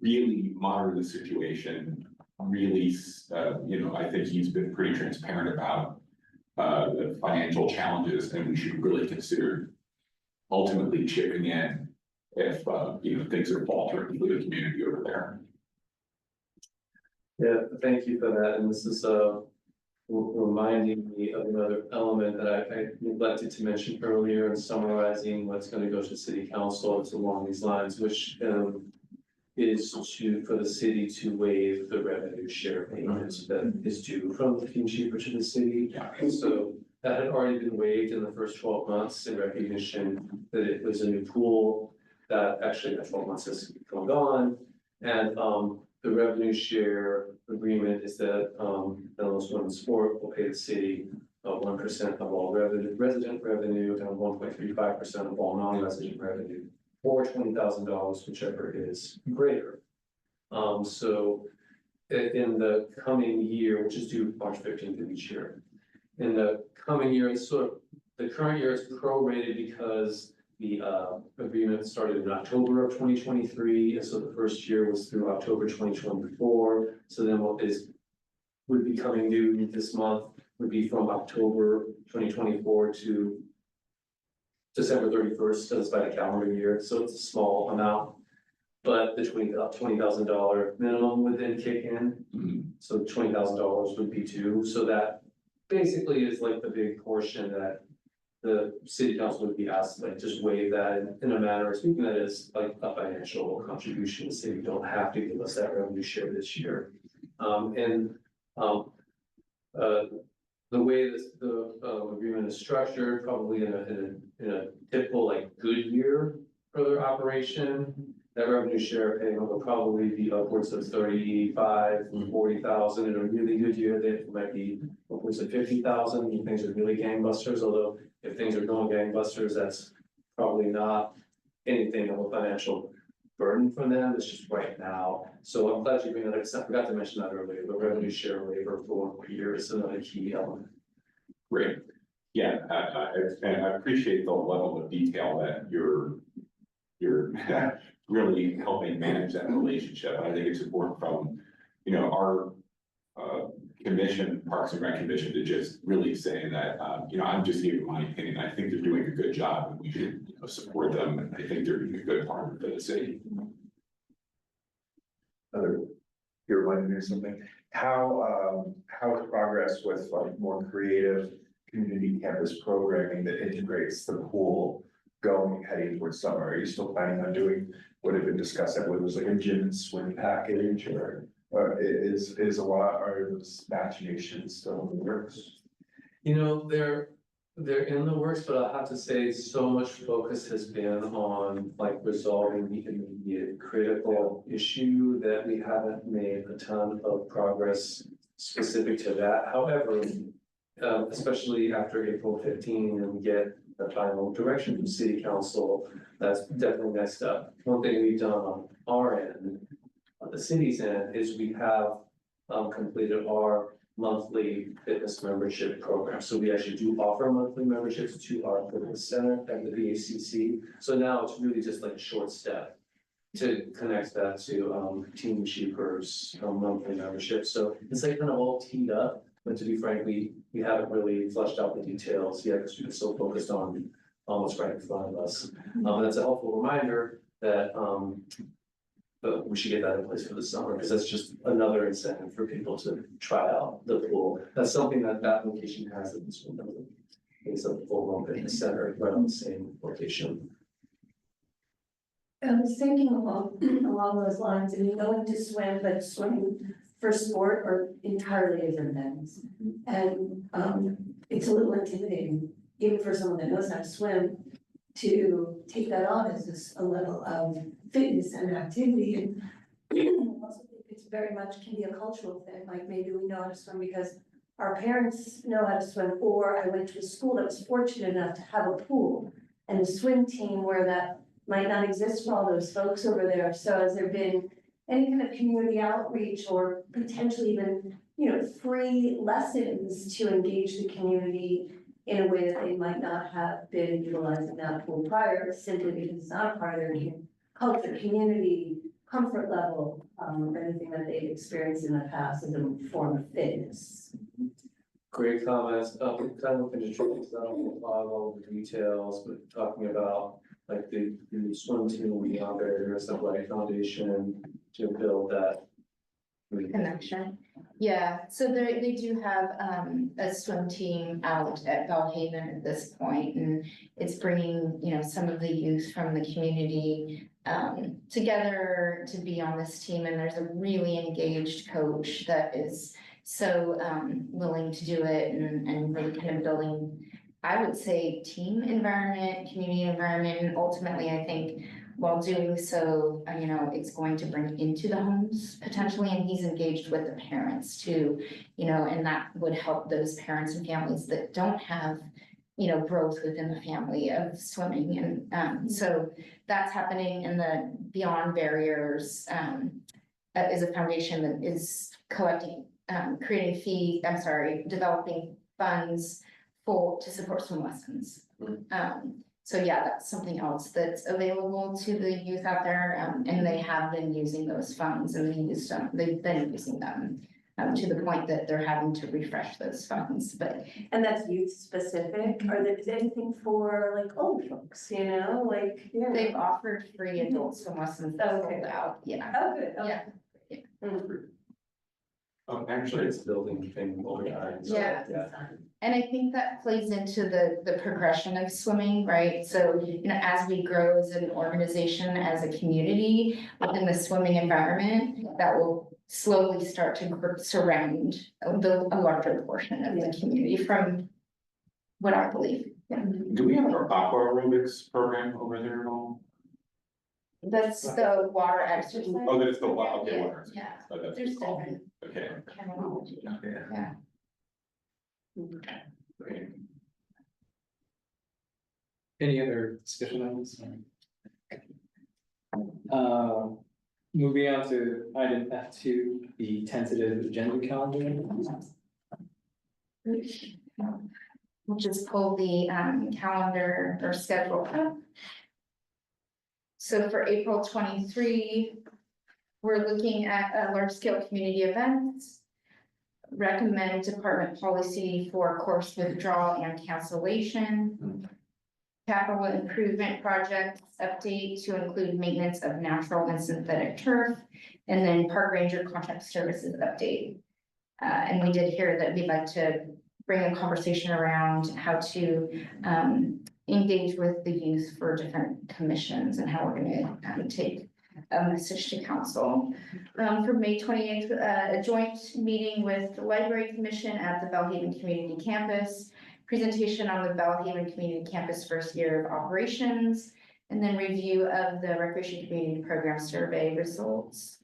really monitor the situation. Really, I think he's been pretty transparent about the financial challenges, and we should really consider ultimately chipping in if things are faltering for the community over there. Yeah, thank you for that. And this is reminding me of another element that I neglected to mention earlier in summarizing what's going to go to city council. It's along these lines, which is for the city to waive the revenue share payment that is due from the fuel cheaper to the city. So that had already been waived in the first 12 months in recognition that it was a new pool, that actually that 12 months has gone on. And the revenue share agreement is that Menlo Swim Sport will pay the city 1% of all resident revenue and 1.35% of all non-resident revenue, or $20,000, whichever is greater. So in the coming year, which is due March 15th of each year, in the coming year, it's the current year is prorated because the agreement started in October of 2023, and so the first year was through October 2024. So then what would be coming due this month would be from October 2024 to December 31st, because by the calendar year, so it's a small amount. But the $20,000 minimum would then kick in. So $20,000 would be due, so that basically is like the big portion that the city council would be asked, like, just waive that in a manner, speaking that is like a financial contribution, the city don't have to give us that revenue share this year. The way this, the agreement is structured, probably in a typical like good year for their operation, that revenue share payment will probably be upwards of 40,000. In a really good year, that might be upwards of 50,000, if things are really gangbusters, although if things are going gangbusters, that's probably not anything of a financial burden for them, it's just right now. So I'm glad you bring that up, I forgot to mention that earlier, the revenue share waiver for 1 more year is another key element. Great. Yeah, and I appreciate the level of detail that you're really helping manage that relationship. I think it's important from, our commission, Parks and Rec Commission, to just really say that, I'm just giving my opinion. I think they're doing a good job and we should support them. And I think they're doing a good partner for the city. You're reminding me of something. How is progress with like more creative community campus programming that integrates the pool going heading towards summer? Are you still planning on doing what had been discussed? I believe it was like a gym and swim package, or is a lot, are those machinations still in the works? They're in the works, but I have to say, so much focus has been on like resolving the immediate critical issue that we haven't made a ton of progress specific to that. However, especially after April 15 and we get the final direction from city council, that's definitely next up. One thing we've done on our end, on the city's end, is we have completed our monthly fitness membership program. So we actually do offer monthly memberships to our fitness center at the VACC. So now it's really just like a short step to connect that to Team Cheapers monthly membership. So it's like kind of all teed up, but to be frank, we haven't really fleshed out the details yet because we've been so focused on what's right in front of us. And that's a helpful reminder that but we should get that in place for the summer, because that's just another incentive for people to try out the pool. That's something that location has in this one. It's a full-blown fitness center right on the same location. I was thinking along those lines, going to swim, but swimming for sport or entirely different things. And it's a little intimidating, even for someone that knows how to swim, to take that on as a level of fitness and activity. And I also think it's very much can be a cultural thing, like maybe we know how to swim because our parents know how to swim, or I went to a school that was fortunate enough to have a pool and a swim team where that might not exist for all those folks over there. So has there been any kind of community outreach or potentially even, free lessons to engage the community in a way that they might not have been utilizing that pool prior, simply because it's not a part of their culture, community, comfort level, or anything that they've experienced in the past as a form of fitness? Great comments. Kind of looking to trace out all the details, but talking about like the swim team will be out there, there's the right foundation to build that connection. Yeah, so they do have a swim team out at Bellhaven at this point, and it's bringing, some of the youth from the community together to be on this team, and there's a really engaged coach that is so willing to do it and really kind of building, I would say, team environment, community environment, and ultimately I think while doing so, it's going to bring into the homes potentially, and he's engaged with the parents too, and that would help those parents and families that don't have, growth within the family of swimming. And so that's happening. In the Beyond Barriers is a foundation that is developing funds to support swim lessons. So yeah, that's something else that's available to the youth out there, and they have been using those funds, and they've been using them to the point that they're having to refresh those funds, but And that's youth specific, or is there anything for like old folks, you know, like, yeah. they've offered free adult swim lessons that Okay. sold out, yeah. Oh, good, okay. Actually, It's building thing over time. so, Yeah. And I think that plays into the progression of swimming, right? So, you know, as we grow as an organization, as a community within the swimming environment, that will slowly start to surround a larger portion of the community from what I believe. Yeah. Do we have an aqua aerobics program over there at all? That's the water exercise. Oh, that's the water, okay, Yeah, water. yeah. Oh, that's There's called. different Okay. terminology. Yeah. Great. Any other discussion on this? Moving on to item F2, the tentative agenda calendar. We'll just pull the calendar or schedule up. So for April 23, we're looking at large scale community events. Recommend department policy for course withdrawal and cancellation. Capital improvement project update to include maintenance of natural and synthetic turf. And then park ranger contract services update. And we did hear that we'd like to bring a conversation around how to engage with the youth for different commissions and how we're gonna take a message to council. For May 28th, a joint meeting with the Library Commission at the Belhaven Community Campus. Presentation on the Belhaven Community Campus first year of operations, and then review of the Recreation Community Program Survey results.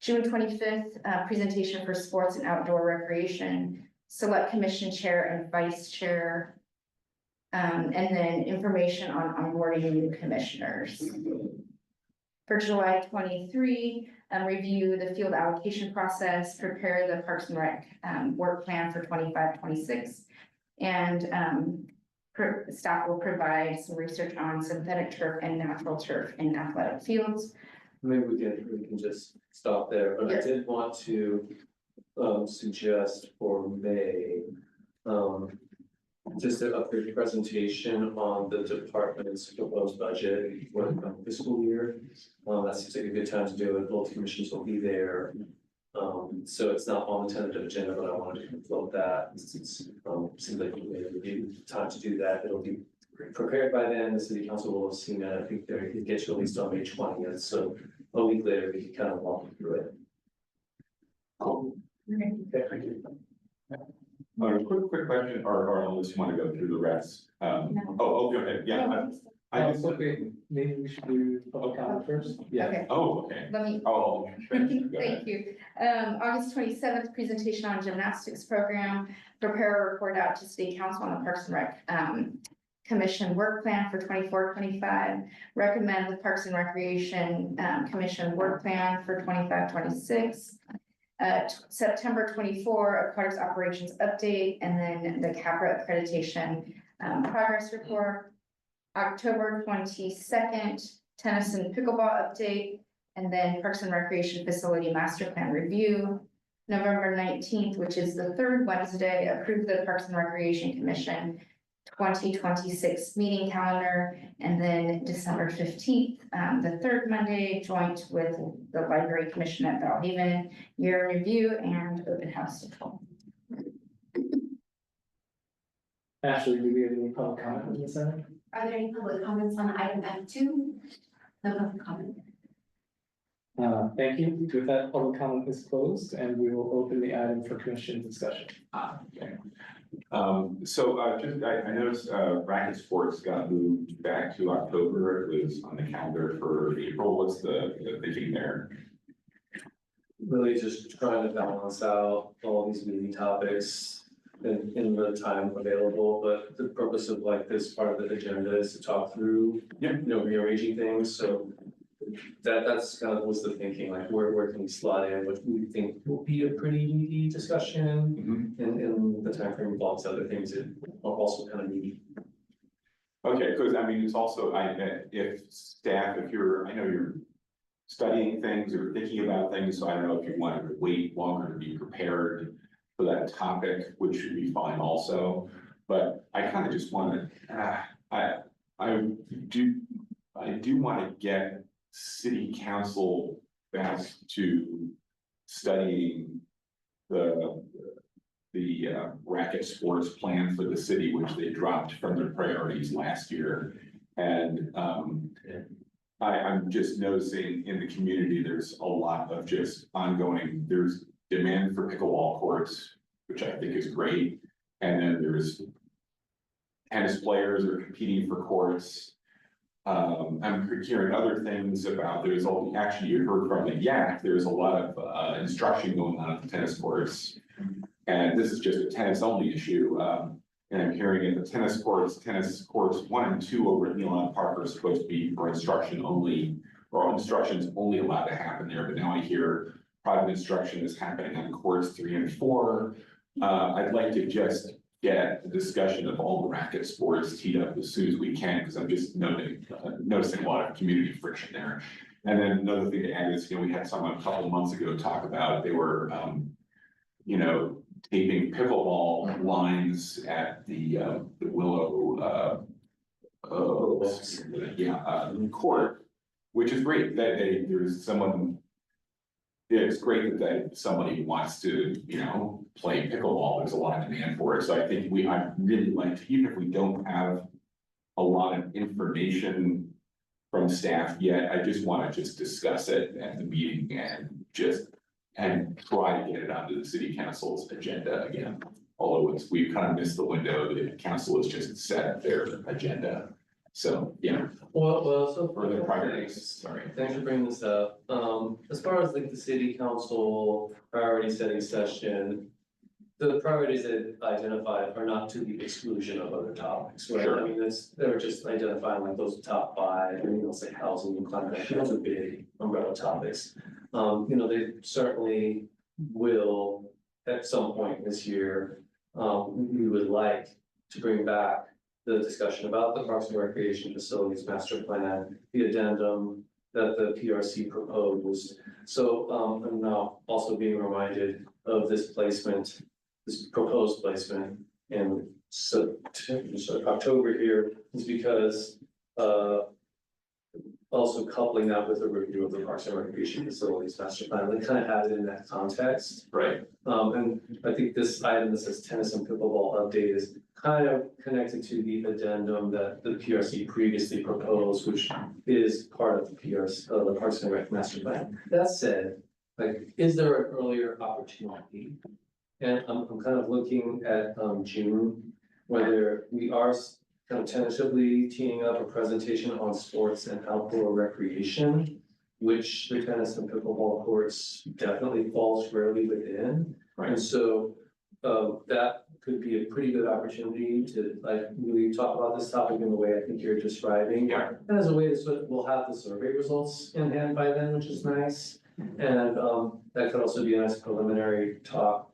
June 25th, presentation for sports and outdoor recreation, select commission chair and vice chair. And then information on onboarding new commissioners. For July 23, review the field allocation process, prepare the Parks and Rec work plan for 25-26. And staff will provide some research on synthetic turf and natural turf in athletic fields. Maybe we can just stop there, but I Yes. did want to suggest for May. Just an updated presentation on the department's proposed budget for the fiscal year. That seems like a good time to do it, both commissions will be there. So it's not on the tentative agenda, but I wanted to float that, since seems like it would be time to do that, it'll be prepared by then, the city council will have seen that, I think it gets released on May 20th, so a week later, we can kind of walk through it. Cool. Okay, thank you. Quick question, or unless you want to go through the rest, go ahead, yeah. I just, Maybe we should do public comment first. Yeah. Okay. oh, okay. Let me. Oh, Thank you. August 27th, presentation on gymnastics program, prepare a report out to city council on the Parks and Rec commission work plan for 24-25. Recommend the Parks and Recreation commission work plan for 25-26. September 24, aquatics operations update, and then the CAPRA accreditation progress report. October 22nd, tennis and pickleball update, and then Parks and Recreation Facility Master Plan Review. November 19th, which is the third Wednesday, approve the Parks and Recreation Commission 2026 meeting calendar, and then December 15th, the third Monday, joint with the Library Commission at Belhaven, year review and open house. Ashley, do we have any public comment on this item? Are there any public comments on item F2? No public comment. Thank you. With that, public comment is closed and we will open the item for commission discussion. Okay. I noticed, racket sports got moved back to October. It was on the calendar for April. What's the thinking there? Really just trying to balance out all these meeting topics in the time available, but the purpose of like this part of the agenda is to talk through, rearranging things, so that's kind of was the thinking, like where can we slot in what we think will be a pretty meaty discussion, and the timeframe involves other things that are also kind of meaty. Okay, because I mean, it's also, if staff, I know you're studying things or thinking about things, so I don't know if you wanted to wait longer to be prepared for that topic, which would be fine also. But I kind of just wanted, I do want to get city council back to studying the racket sports plan for the city, which they dropped from their priorities last year. And I'm just noticing in the community, there's a lot of just ongoing, there's demand for pickleball courts, which I think is great. And then there's tennis players are competing for courts. I'm hearing other things about, actually you heard from the YAC, there's a lot of instruction going on at the tennis courts. And this is just a tennis only issue. And I'm hearing in the tennis courts 1 and 2 over at Elon Park are supposed to be for instruction only, or instruction's only allowed to happen there. But now I hear private instruction is happening on courts 3 and 4. I'd like to just get the discussion of all the racket sports teed up as soon as we can, because I'm just noticing a lot of community friction there. And then another thing to add is, we had someone a couple of months ago talk about, they were, taping pickleball lines at the Willow, court, which is great that there's someone. It's great that somebody wants to, play pickleball. There's a lot of demand for it. So I think I'd really like to, even if we don't have a lot of information from staff yet, I just want to discuss it at the meeting and try to get it onto the city council's agenda again. Although we've kind of missed the window, the council has just set their agenda. So, yeah. Well, so for the priorities, sorry. Thanks for bringing this up. As far as like the city council priority setting session, the priorities that identified are not to the exclusion of other topics, right? Sure. I mean, they're just identifying like those top 5, I mean, they'll say housing and climate action, those are big umbrella topics. They certainly will, at some point this year, we would like to bring back the discussion about the Parks and Recreation Facilities Master Plan, the addendum that the PRC proposed. So I'm now also being reminded of this placement, this proposed placement in October here is because also coupling that with a review of the Parks and Recreation Facilities Master Plan, they kind of had it in that context. Right. And I think this item that says tennis and pickleball update is kind of connected to the addendum that the PRC previously proposed, which is part of the PRC, the Parks and Rec Master Plan. That said, like, is there an earlier opportunity? And I'm kind of looking at June, whether we are kind of tentatively teeing up a presentation on sports and outdoor recreation, which the tennis and pickleball courts definitely fall squarely within. Right. And so that could be a pretty good opportunity to like really talk about this topic in the way I think you're describing. Yeah. And as a way to we'll have the survey results in hand by then, which is nice. And that could also be a nice preliminary talk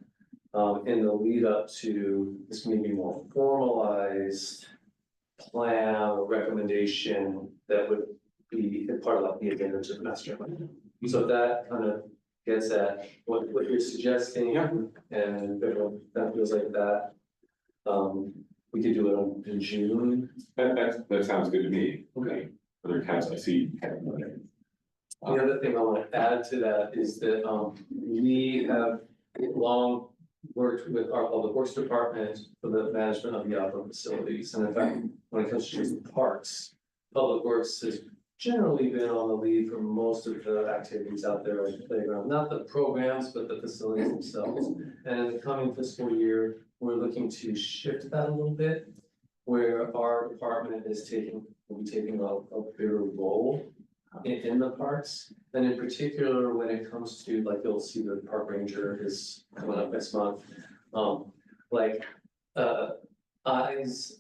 in the lead up to this maybe more formalized plan or recommendation that would be a part of like the agenda to the master plan. So that kind of gets at what you're suggesting. Yeah. And that feels like that. We could do it in June. That sounds good to me. Okay. Other counts I see. The other thing I want to add to that is that we have long worked with our public works department for the management of the outdoor facilities. And in fact, when it comes to parks, public works has generally been on the lead for most of the activities out there at the playground, not the programs, but the facilities themselves. And in the coming fiscal year, we're looking to shift that a little bit, where our department will be taking a bigger role in the parks. And in particular, when it comes to, like, you'll see the park ranger is coming up next month. Eyes,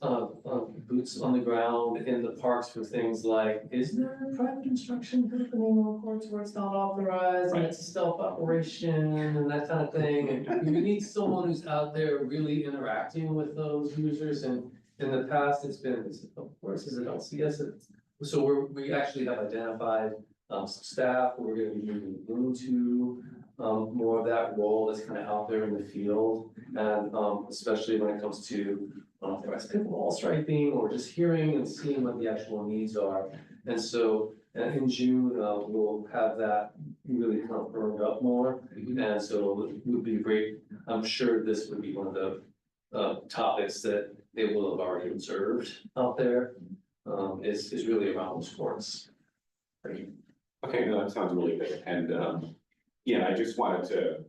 boots on the ground in the parks for things like, is there a private instruction happening on courts where it's not authorized and it's a stealth operation and that kind of thing? And we need someone who's out there really interacting with those users. And in the past, it's been, of course, is it LCS? So we actually have identified staff, we're gonna be moving into more of that role that's kind of out there in the field. And especially when it comes to pickleball striping or just hearing and seeing what the actual needs are. And so in June, we'll have that really kind of firmed up more. And so it would be great. I'm sure this would be one of the topics that they will have already observed out there, is really around sports. Okay, no, that sounds really good, and, yeah, I just wanted to,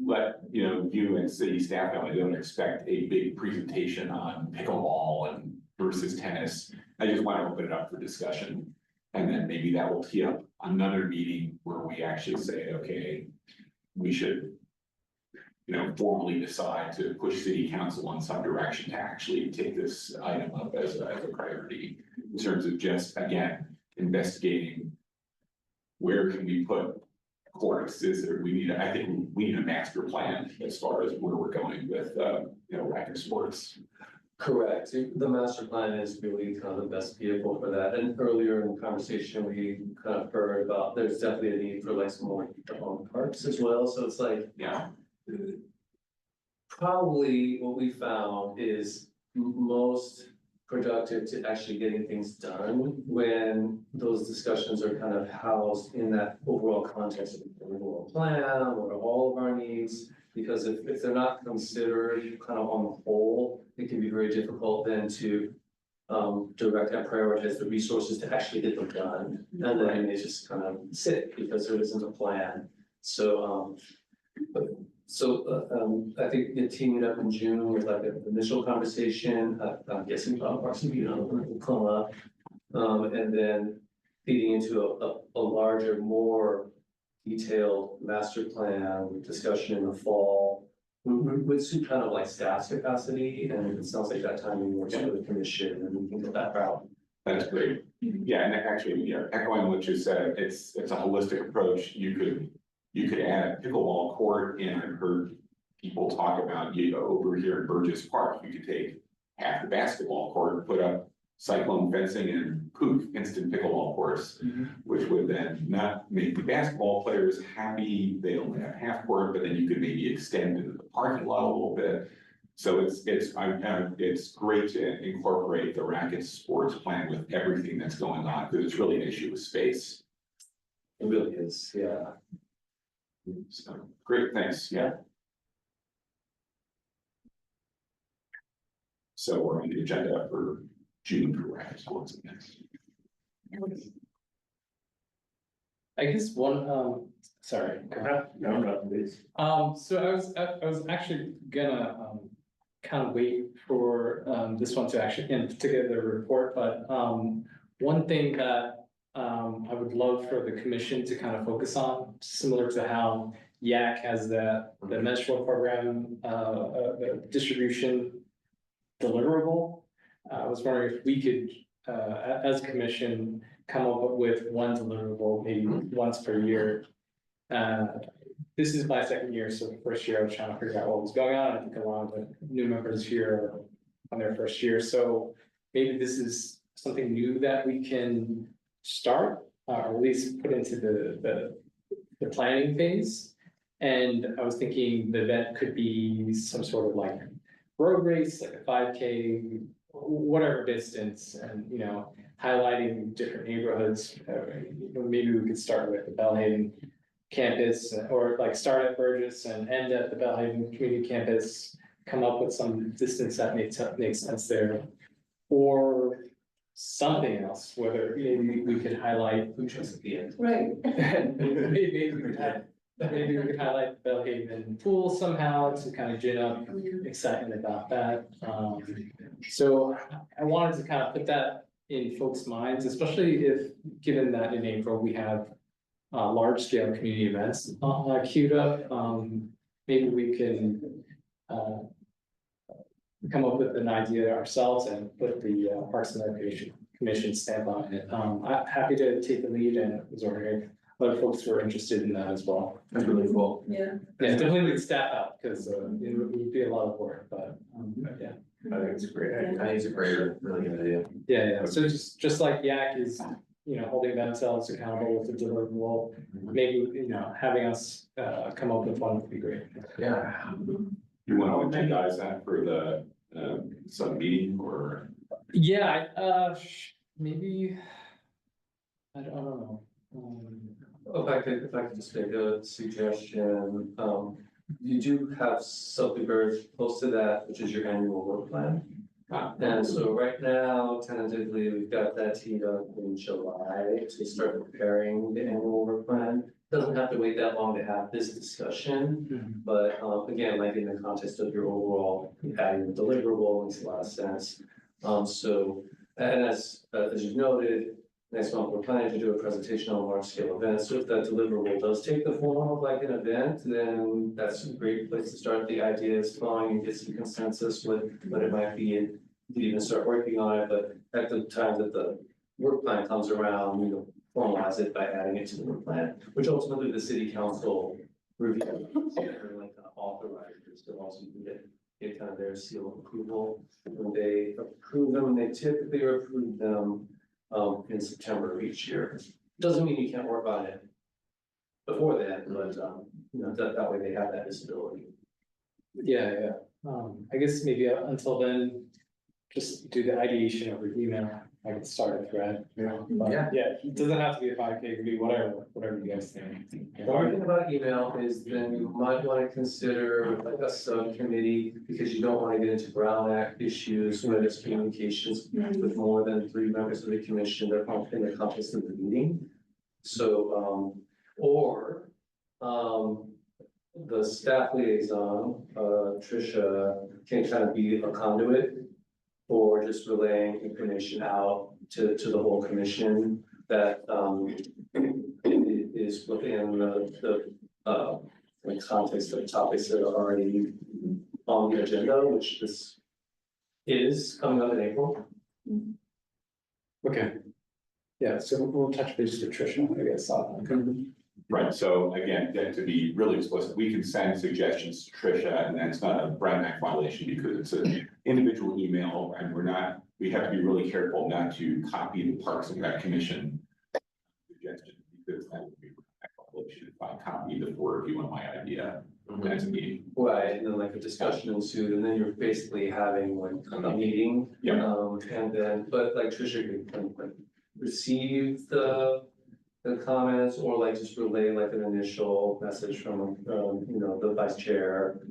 let, you and city staff know, I don't expect a big presentation on pickleball and versus tennis. I just want to open it up for discussion, and then maybe that will tee up another meeting where we actually say, okay, we should, formally decide to push city council in some direction to actually take this item up as a priority in terms of just, again, investigating where can we put courts, I think we need a master plan as far as where we're going with, racket sports. Correct. The master plan is really kind of the best vehicle for that. And earlier in the conversation, we kind of heard about, there's definitely a need for like some more parks as well. So it's like, yeah. Probably what we found is most productive to actually getting things done when those discussions are kind of housed in that overall context of the overall plan, what are all of our needs? Because if they're not considered kind of on the whole, it can be very difficult then to direct and prioritize the resources to actually get them done. And then they just kind of sit because there isn't a plan. So, I think teaming up in June with like an initial conversation, I'm guessing Parks and Rec will come up. And then feeding into a larger, more detailed master plan discussion in the fall. With some kind of like staff's capacity, and it sounds like that timing works for the commission, and we can go that route. That's great. Yeah, and actually, echoing what you said, it's a holistic approach. You could add a pickleball court in. I've heard people talk about, over here in Burgess Park, you could take half the basketball court and put up cyclone fencing and poof, instant pickleball course, which would then not make the basketball players happy. They only have half court, but then you could maybe extend into the parking lot a little bit. So it's great to incorporate the racket sports plan with everything that's going on, because it's really an issue with space. It really is, yeah. So, great, thanks, yeah. So we're on the agenda for June for racket sports next. I guess one, sorry. No, please. So I was actually gonna, kind of wait for, this one to actually, to get the report, but, one thing that, I would love for the commission to kind of focus on, similar to how YAC has the menstrual program, the distribution deliverable. I was wondering if we could, as a commission, come up with one deliverable, maybe once per year. This is my second year, so the first year I was trying to figure out what was going on. I think a lot of the new members here are on their first year, so maybe this is something new that we can start, or at least put into the planning phase. And I was thinking the event could be some sort of like road race, like a 5K, whatever distance, and highlighting different neighborhoods. Maybe we could start with the Belhaven campus, or like start at Burgess and end at the Belhaven community campus, come up with some distance that makes sense there. Or something else, whether maybe we could highlight food trucks at the end. Right. Maybe we could highlight the Belhaven pool somehow to kind of gin up excitement about that. So I wanted to kind of put that in folks' minds, especially if, given that in April we have large scale community events queued up. Maybe we can come up with an idea ourselves and put the Parks and Recreation Commission stamp on it. I'm happy to take the lead, and it was already other folks were interested in that as well. That's really cool. Yeah. Yeah, definitely lead staff out, because it would be a lot of work, but yeah. I think it's a great idea. I think it's a great, really good idea. Yeah, so just like YAC is holding themselves accountable with the deliverable. Maybe, having us, come up with one would be great. Yeah. You want to agendize that for the, sub meeting or? Yeah, maybe, I don't know. If I could just make a suggestion, you do have something very close to that, which is your annual work plan. And so right now, tentatively, we've got that teed up in July to start preparing the annual work plan. Doesn't have to wait that long to have this discussion, but again, like in the context of your overall adding the deliverable makes a lot of sense. And as you've noted, next month, we're planning to do a presentation on large scale events. So if that deliverable does take the form of like an event, then that's a great place to start. The idea is flowing and get some consensus with what it might be, and you can even start working on it, but at the time that the work plan comes around, formalize it by adding it to the work plan, which ultimately the city council review, like authorizes, so also you can get kind of their seal of approval. When they approve them, they typically approve them in September of each year. Doesn't mean you can't work on it before that, but that way they have that visibility. Yeah. I guess maybe until then, just do the ideation over email. I can start a thread. Yeah. It doesn't have to be a 5K, it could be whatever you guys think. The one thing about email is then you might want to consider like a subcommittee, because you don't want to get into Brown Act issues where there's communications with more than 3 members of the commission that aren't in the context of the meeting. So, the staff liaison, Tricia, can kind of be a conduit for just relaying information out to the whole commission that is within the context of topics that are already on the agenda, which this is coming up in April. Okay. Yeah, so we'll touch base with Tricia, I guess. Right, so again, then to be really explicit, we can send suggestions to Tricia, and that's not a Brown Act violation because it's an individual email, and we have to be really careful not to copy the Parks and Rec Commission suggestion, because that would be a violation if I copy the board review on my idea. That's a meeting. Right, and then like a discussion ensued, and then you're basically having like a meeting. Yeah. And then, but like Tricia can like receive the comments, or like just relay like an initial message from, the vice chair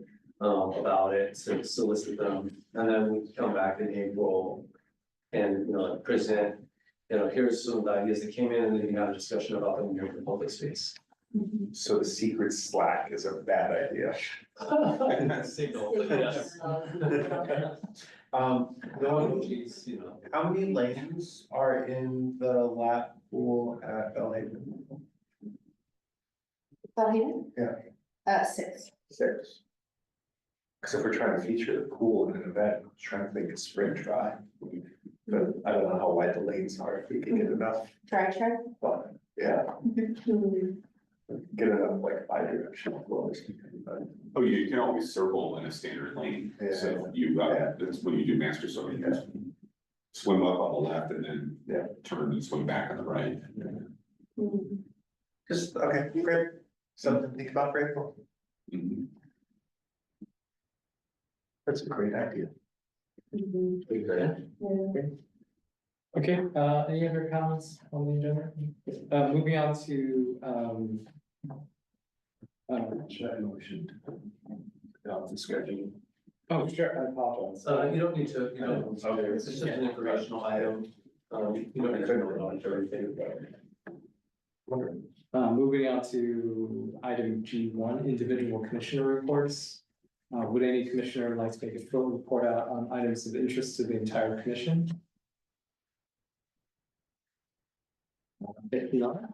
about it, to solicit them. And then we come back in April and, present, here's some of the ideas that came in, and then you have a discussion about them in the public space. So the secret Slack is a bad idea. Signal, yes. How many lanes are in the lap pool at Bellhaven? Bellhaven? Yeah. 6. 6. Because if we're trying to feature the pool in an event, I'm trying to think of sprint dry. But I don't know how wide the lanes are, if we can get enough, Try. but yeah. Get enough like bi-directional flows. Oh, you can always circle in a standard lane, so that's when you do master swimming, you just swim up on the left and then turn and swim back on the right. Just, okay, great, something to think about, grateful. That's a great idea. Okay, any other comments on the agenda? Moving on to, Should I motion to schedule? oh, sure, I apologize. You don't need to, it's just an informational item. You don't need to know everything about it. Moving on to item G1, individual commissioner reports. Would any commissioner like to make a full report out on items of interest to the entire commission? If not,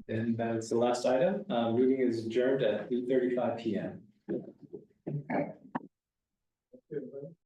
then that's the last item. Meeting is adjourned at 8:35 PM.